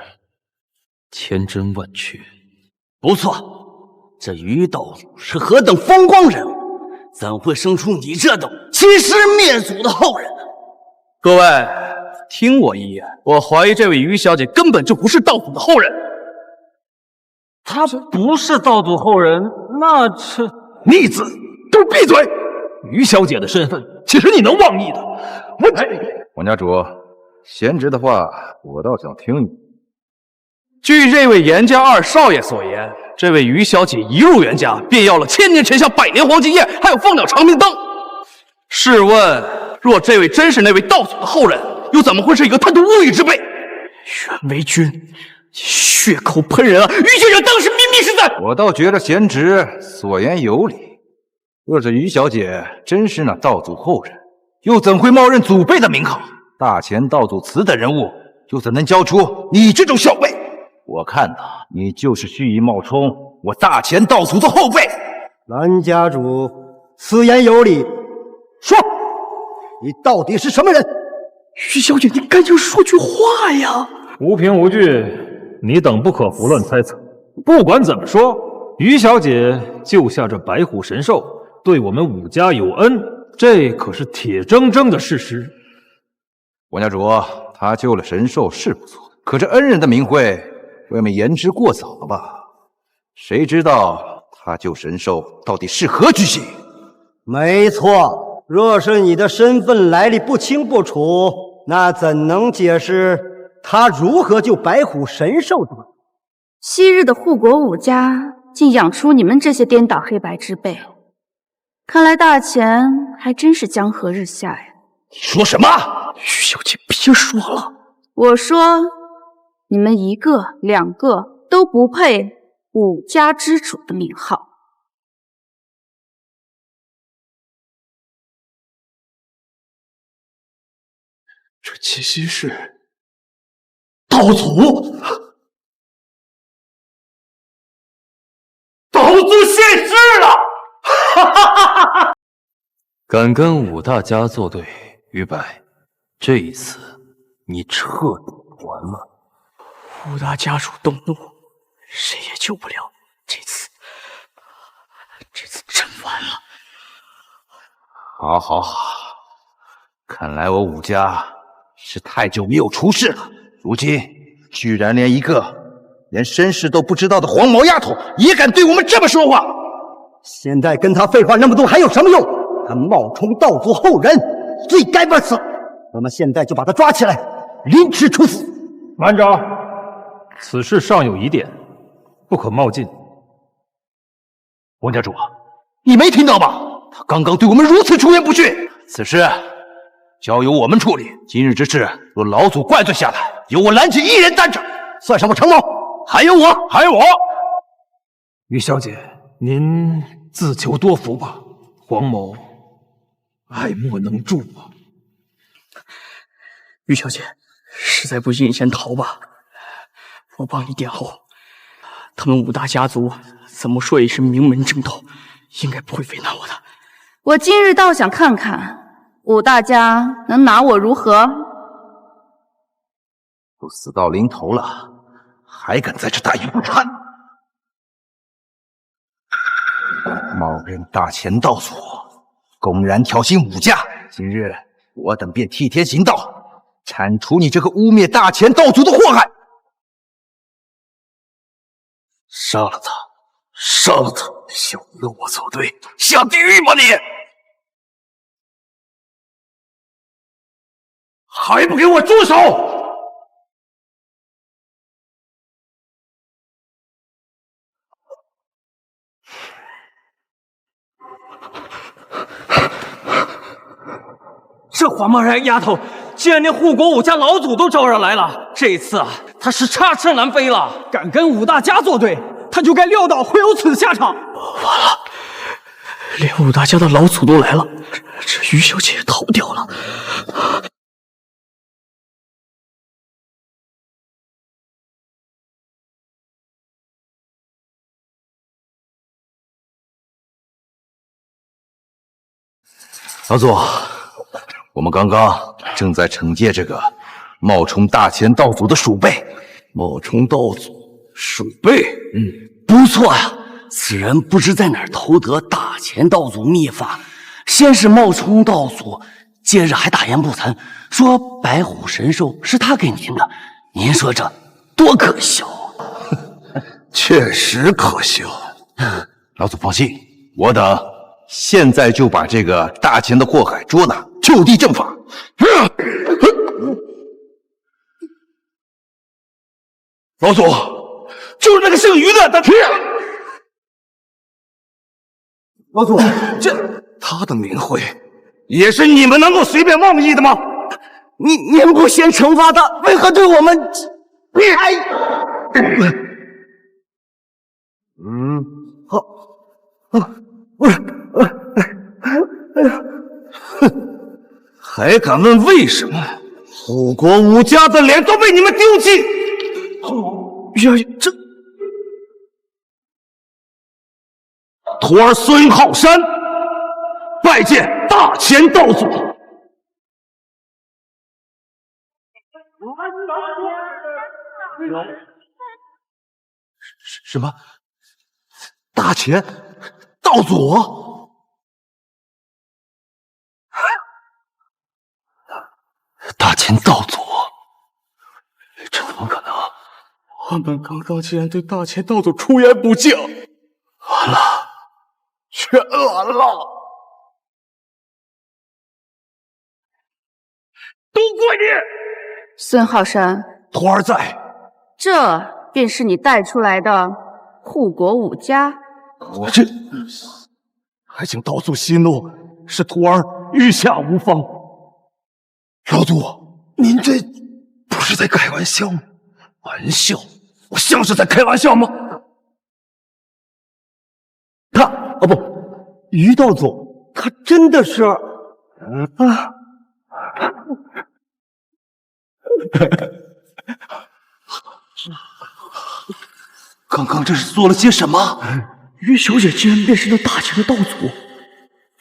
千真万确。不错，这于道祖是何等风光人物，怎会生出你这等欺师灭祖的后人呢？各位，听我一言，我怀疑这位于小姐根本就不是道祖的后人。他不是道祖后人，那这逆子，给我闭嘴！于小姐的身份，岂是你能妄议的？王家主，贤侄的话，我倒想听你。据这位严家二少爷所言，这位于小姐一入袁家，便要了千年沉香、100年黄金叶，还有凤鸟长明灯。试问，若这位真是那位道祖的后人，又怎么会是一个贪图物欲之辈？袁为君，血口喷人啊！于先生当时明明是在……我倒觉得贤侄所言有理。若这于小姐真是那道祖后人，又怎会冒认祖辈的名号？大乾道祖此等人物，又怎能教出你这种小辈？我看呐，你就是蓄意冒充我大乾道祖的后辈。蓝家主，此言有理。说，你到底是什么人？于小姐，你赶紧说句话呀！无凭无据，你等不可胡乱猜测。不管怎么说，于小姐救下这白虎神兽，对我们武家有恩，这可是铁铮铮的事实。王家主，他救了神兽是不错，可这恩人的名讳，未免言之过早了吧？谁知道他救神兽到底是何居心？没错，若是你的身份来历不清不楚，那怎能解释他如何救白虎神兽的？昔日的护国武家竟养出你们这些颠倒黑白之辈，看来大钱还真是江河日下呀！你说什么？于小姐，别说了。我说，你们一个两个都不配武家之主的名号。这七夕是道祖，道祖现世了！哈哈哈哈！敢跟武大家作对，于白，这一次你彻底完了。武大家主动怒，谁也救不了。这次真完了。好，好，好，看来我武家是太久没有出事了，如今居然连一个连身世都不知道的黄毛丫头也敢对我们这么说话。现在跟他废话那么多还有什么用？他冒充道祖后人，罪该万死。我们现在就把他抓起来，凌迟处死。慢着，此事尚有疑点，不可冒进。王家主，你没听到吗？他刚刚对我们如此出言不逊，此事交由我们处理。今日之事，若老祖怪罪下来，由我蓝起一人担着，算什么承谋？还有我，还有我。于小姐，您自求多福吧，黄某爱莫能助啊。于小姐，实在不行你先逃吧，我帮你殿后。他们武大家族怎么说也是名门正斗，应该不会为难我的。我今日倒想看看武大家能拿我如何。都死到临头了，还敢在这大言不惭，冒认大钱道祖，公然挑衅武家。今日我等便替天行道，铲除你这个污蔑大钱道祖的祸害。杀了他，杀了他！想跟我作对，下地狱吧你！还不给我住手！这黄毛丫头竟然连护国武家老祖都招惹来了，这一次啊，她是插翅难飞了。敢跟武大家作对，他就该料到会有此下场。完了，连武大家的老祖都来了，这于小姐也逃不掉了。老祖，我们刚刚正在惩戒这个冒充大钱道祖的鼠辈。冒充道祖鼠辈，不错呀。此人不知在哪儿偷得大钱道祖秘法，先是冒充道祖，接着还大言不惭说白虎神兽是他给您的。您说这多可笑！确实可笑。老祖放心，我等现在就把这个大钱的祸害捉拿，就地正法。老祖，就是那个姓于的，老祖，他的名讳也是你们能够随便妄议的吗？您不先惩罚他，为何对我们？还敢问为什么？护国武家的脸都被你们丢弃！这徒儿孙浩山拜见大钱道祖。什么？大钱道祖？大钱道祖？这怎么可能？我们刚刚竟然对大钱道祖出言不敬，完了，全完了！都怪你！孙浩山，徒儿在。这便是你带出来的护国武家。我这还请道祖息怒，使徒儿御下无方。老祖，您这不是在开玩笑吗？玩笑？我像是在开玩笑吗？于道祖，他真的是刚刚这是做了些什么？于小姐竟然便是那大钱的道祖，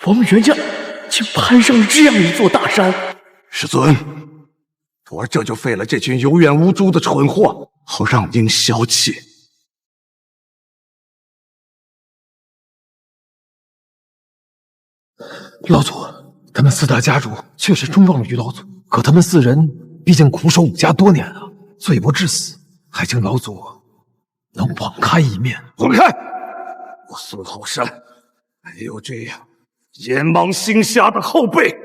我们袁家竟攀上了这样一座大山。师尊，徒儿这就废了这群有眼无珠的蠢货，好让您消气。老祖，他们4大家主确实忠望了于老祖，可他们4人毕竟苦守武家多年啊，罪不至死，还请老祖能网开一面。滚开！我孙后山没有这样眼盲心瞎的后辈。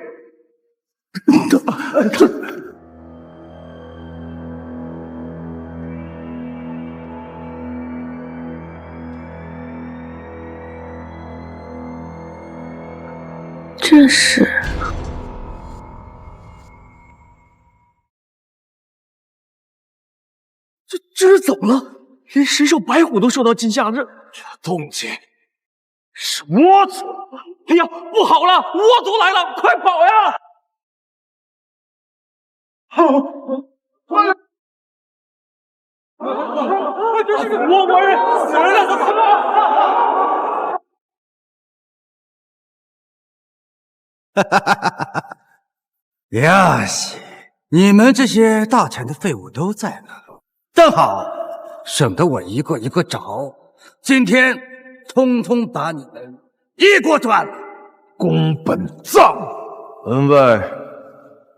这是这是怎么了？连神兽白虎都受到惊吓，这动静是倭族！哎呀，不好了，倭族来了，快跑呀！倭人死人了，怎么办？呀西，你们这些大钱的废物都在呢，正好，省得我一个一个找。今天通通把你们一锅端了。宫本藏，门外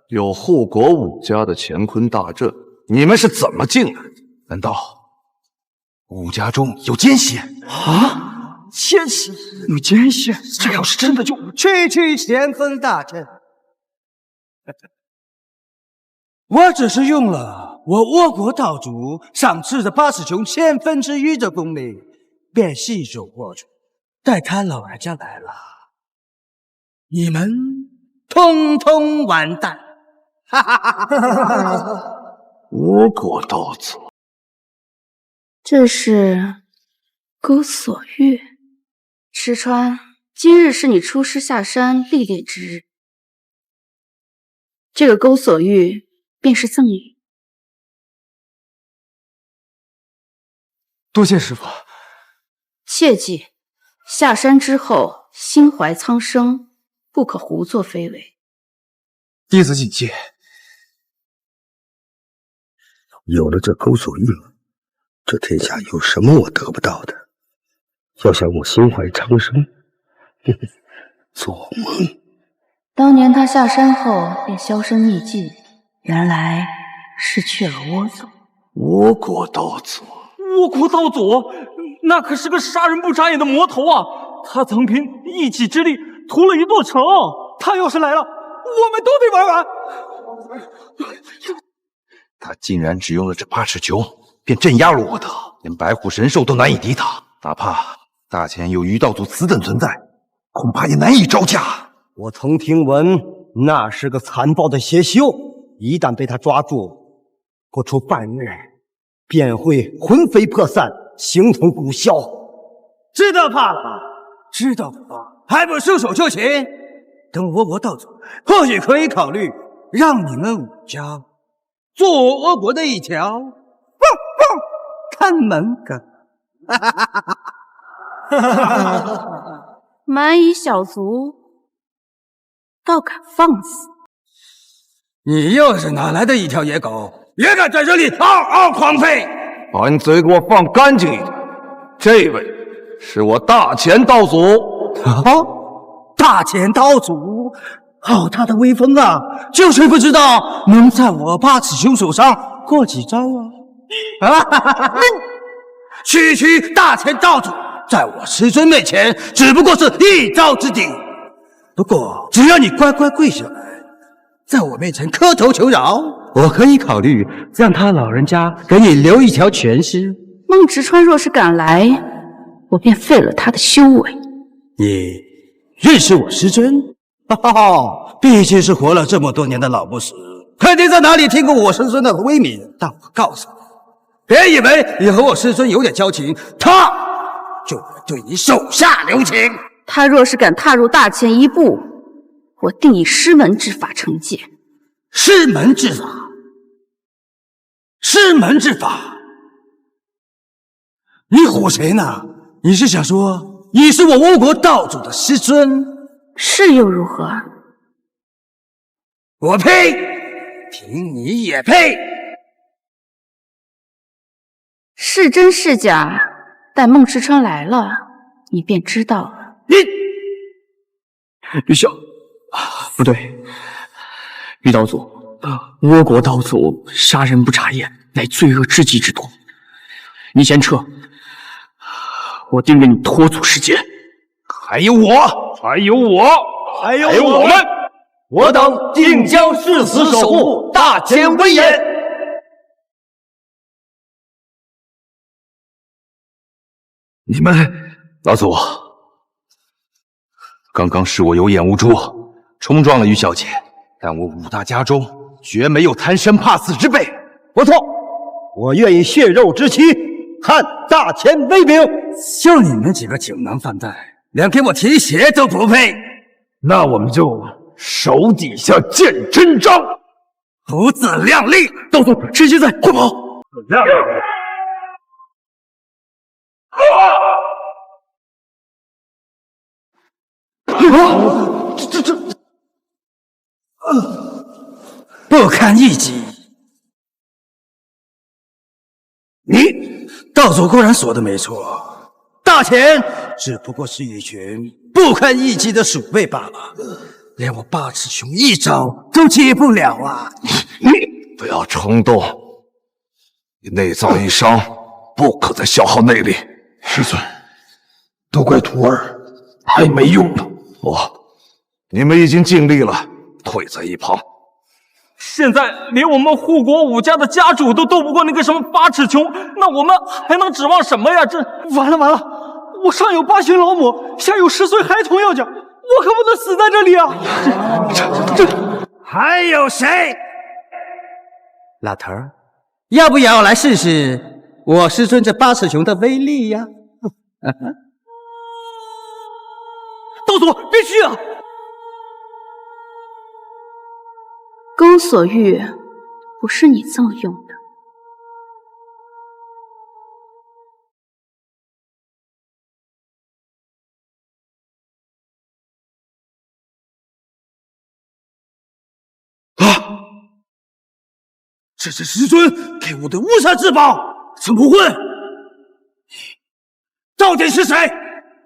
有护国武家的乾坤大阵，你们是怎么进来的？难道武家中有奸细啊？奸细？有奸细？这要是真的就区区乾坤大阵。我只是用了我倭国道主赏赐的8尺琼1/1000的功力，便信手握住。待他老人家来了，你们通通完蛋！哈哈哈哈哈！倭国道主，这是钩锁玉。石川，今日是你出师下山历练之日，这个钩锁玉便是赠与。多谢师父。切记，下山之后心怀苍生，不可胡作非为。弟子谨记。有了这钩锁玉，这天下有什么我得不到的？要想我心怀苍生，做梦！当年他下山后便销声匿迹，原来是去了倭族。倭国道主，倭国道主，那可是个杀人不眨眼的魔头啊！他曾凭一己之力屠了一座城，他要是来了，我们都得玩完。他竟然只用了这8尺球，便镇压了我的，连白虎神兽都难以敌他。哪怕大前有于道祖此等存在，恐怕也难以招架。我曾听闻那是个残暴的邪修，一旦被他抓住，不出半日，便会魂飞魄散，形同骨消。知道罢了，知道吧？还不束手就擒？等倭国道主，或许可以考虑让你们武家做倭国的一条看门狗。蛮夷小卒，倒敢放肆！你又是哪来的一条野狗，也敢在这里嗷嗷狂吠？把你嘴给我放干净一点。这位是我大钱道祖。大钱道祖，好大的威风啊！就是不知道能在我8尺熊手上过几招啊！区区大钱道主，在我师尊面前只不过是一招之敌。不过只要你乖乖跪下来，在我面前磕头求饶，我可以考虑让他老人家给你留一条全尸。孟直川若是敢来，我便废了他的修为。你认识我师尊？哈哈，毕竟是活了这么多年的老不死，肯定在哪里听过我师尊的威名。但我告诉你，别以为你和我师尊有点交情，他就会对你手下留情。他若是敢踏入大前一步，我定以师门之法惩戒。师门之法？师门之法？你唬谁呢？你是想说你是我倭国道主的师尊？是又如何？我呸！凭你也配？是真是假，待孟直川来了，你便知道了。玉小，不对，玉道祖，倭国道祖杀人不眨眼，乃罪恶之极之徒。你先撤，我定给你拖足时间。还有我，还有我，还有我们，我等定将誓死守护大前威严。你们，老祖，刚刚是我有眼无珠，冲撞了玉小姐，但我五大家中绝没有贪生怕死之辈。不错，我愿意血肉之躯，撼大前威名。就你们几个酒囊饭袋，连给我提鞋都不配。那我们就手底下见真章。不自量力！道祖，趁现在，快跑！亮亮。不堪一击！你道祖固然说的没错，大前只不过是一群不堪一击的鼠辈罢了，连我八尺熊一招都接不了啊！你不要冲动，你内脏一伤，不可再消耗内力。师尊，都怪徒儿太没用了。你们已经尽力了，退在一旁。现在连我们护国武家的家主都斗不过那个什么八尺琼，那我们还能指望什么呀？这完了！我上有8旬老母，下有10岁孩童要教，我可不能死在这里啊！这还有谁？老头儿，要不要来试试我师尊这八尺琼的威力呀？道祖，别去啊！宫锁玉不是你这么用的。这是师尊给我的无上至宝，怎么会？到底是谁？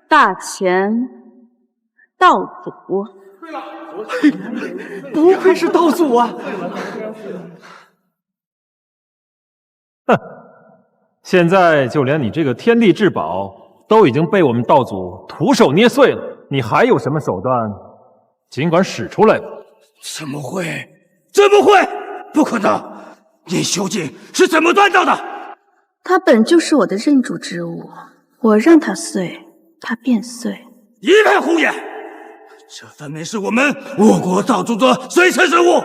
大前道祖。不愧是道祖啊！哼，现在就连你这个天地至宝都已经被我们道祖徒手捏碎了，你还有什么手段？尽管使出来吧！怎么会？怎么会？不可能！你究竟是怎么办到的？它本就是我的认主之物，我让它碎，它便碎。一片胡言！这分明是我们倭国道主的随身之物，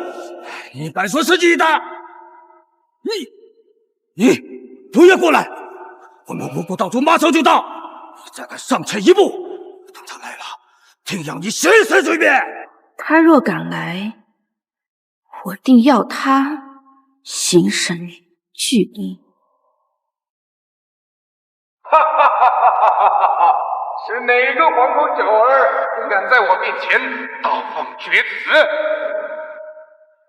你敢说是你的？你不要过来！我们倭国道主马上就到，你再敢上前一步，等他来了，定让你生死随便！他若敢来，我定要他形神俱离。哈哈哈哈哈哈！是哪个皇宫九儿不敢在我面前大放厥词？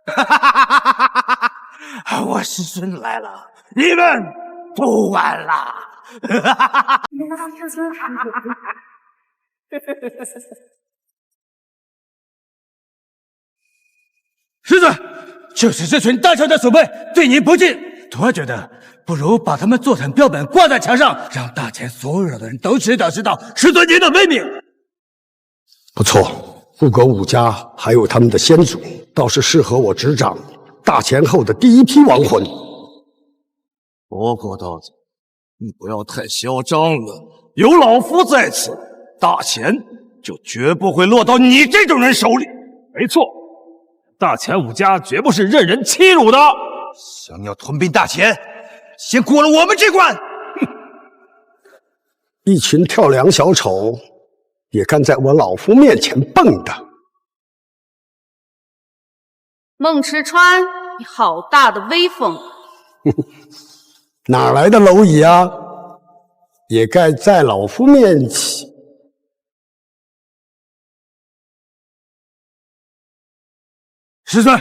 哈哈哈哈哈哈！我师尊来了，你们不玩了！哈哈哈哈！师尊，就是这群大小的鼠辈对您不敬，我觉得不如把他们做成标本挂在墙上，让大前所有的人都知道师尊您的威名。不错，护国武家还有他们的先祖，倒是适合我执掌大钱后的第一批亡魂。倭国道子，你不要太嚣张了，有老夫在此，大钱就绝不会落到你这种人手里。没错，大钱武家绝不是任人欺辱的。想要吞并大钱，先过了我们这关。一群跳梁小丑，也敢在我老夫面前蹦跶。孟池川，你好大的威风！哪来的蝼蚁啊？也该在老夫面前。师尊，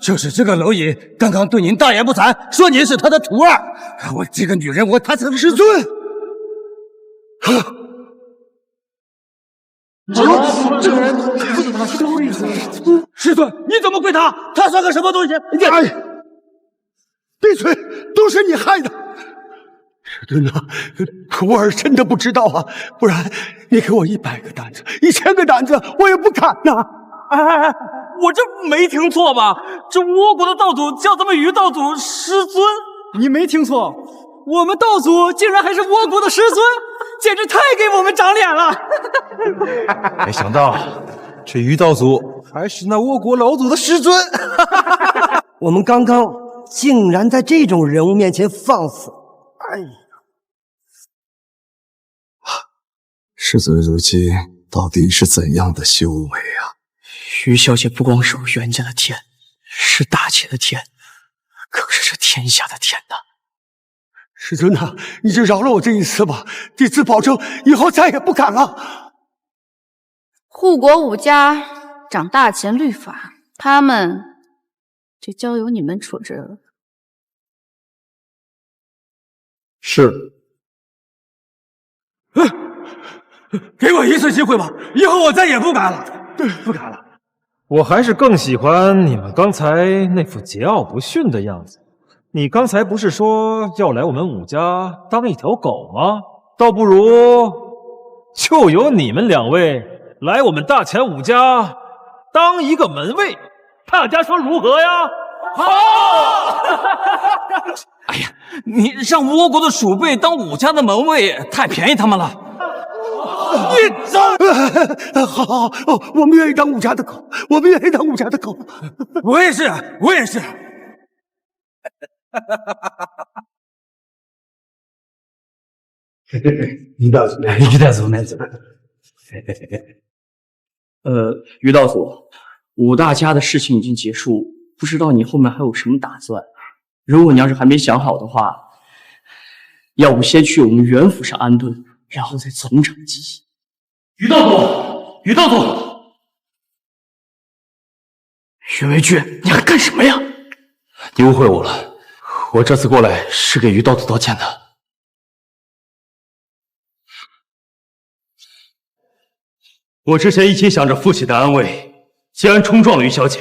就是这个蝼蚁，刚刚对您大言不惭，说您是他的徒儿。我这个女人，她怎么？师尊。这个人师尊，你怎么跪他？他算个什么东西？哎，闭嘴！都是你害的。师尊啊，徒儿真的不知道啊，不然你给我100个胆子，1000个胆子，我也不敢呐。哎，我这没听错吧？这倭国的道主叫咱们于道主师尊，你没听错，我们道主竟然还是倭国的师尊，简直太给我们长脸了！没想到这于道祖还是那倭国老祖的师尊。我们刚刚竟然在这种人物面前放肆！哎呀，世尊如今到底是怎样的修为啊？于小姐不光是我袁家的天，是大姐的天，更是这天下的天呐！师尊呐，你就饶了我这一次吧，弟子保证以后再也不敢了。护国武家掌大钱律法，他们就交由你们处置了。是。给我一次机会吧，以后我再也不敢了，不敢了。我还是更喜欢你们刚才那副桀骜不驯的样子。你刚才不是说要来我们武家当一条狗吗？倒不如就由你们2位来我们大钱武家当一个门卫，大家说如何呀？好！哎呀，你让倭国的鼠辈当武家的门卫，太便宜他们了。你走！好，我们愿意当武家的狗，我们愿意当武家的狗。我也是，我也是。于道祖，于道祖，慢走。于道祖，武大家的事情已经结束，不知道你后面还有什么打算？如果你要是还没想好的话，要不先去我们袁府上安顿，然后再从长计议。于道祖，于道祖，袁维俊，你还干什么呀？你误会我了，我这次过来是给于道祖道歉的。我之前一心想着父亲的安危，既然冲撞了于小姐，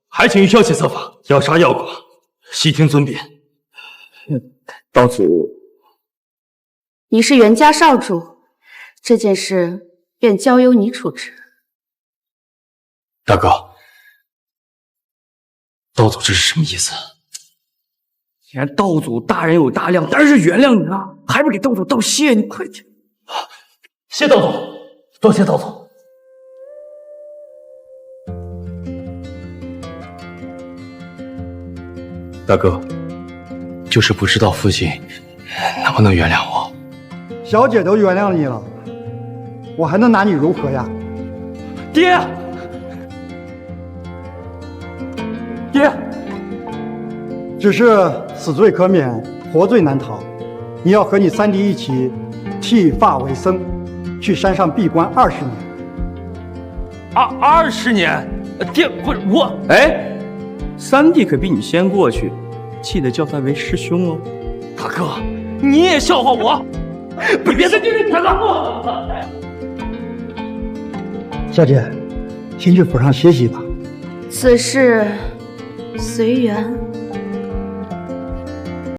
还请于小姐策法，要杀要剐，悉听尊便。道祖，你是袁家少主，这件事便交由你处置。大哥，道祖这是什么意思？既然道祖大人有大量，当然是原谅你了，还不给道祖道谢？你快点！谢道祖，多谢道祖。大哥，就是不知道父亲能不能原谅我。小姐都原谅你了，我还能拿你如何呀？爹，爹，只是死罪可免，活罪难逃。你要和你三弟一起剃发为僧，去山上闭关20年。20年？爹，不是我。哎，三弟可比你先过去，记得叫他为师兄哦。大哥，你也笑话我？你别在这里扯了我！小姐，先去府上歇息吧。此事随缘。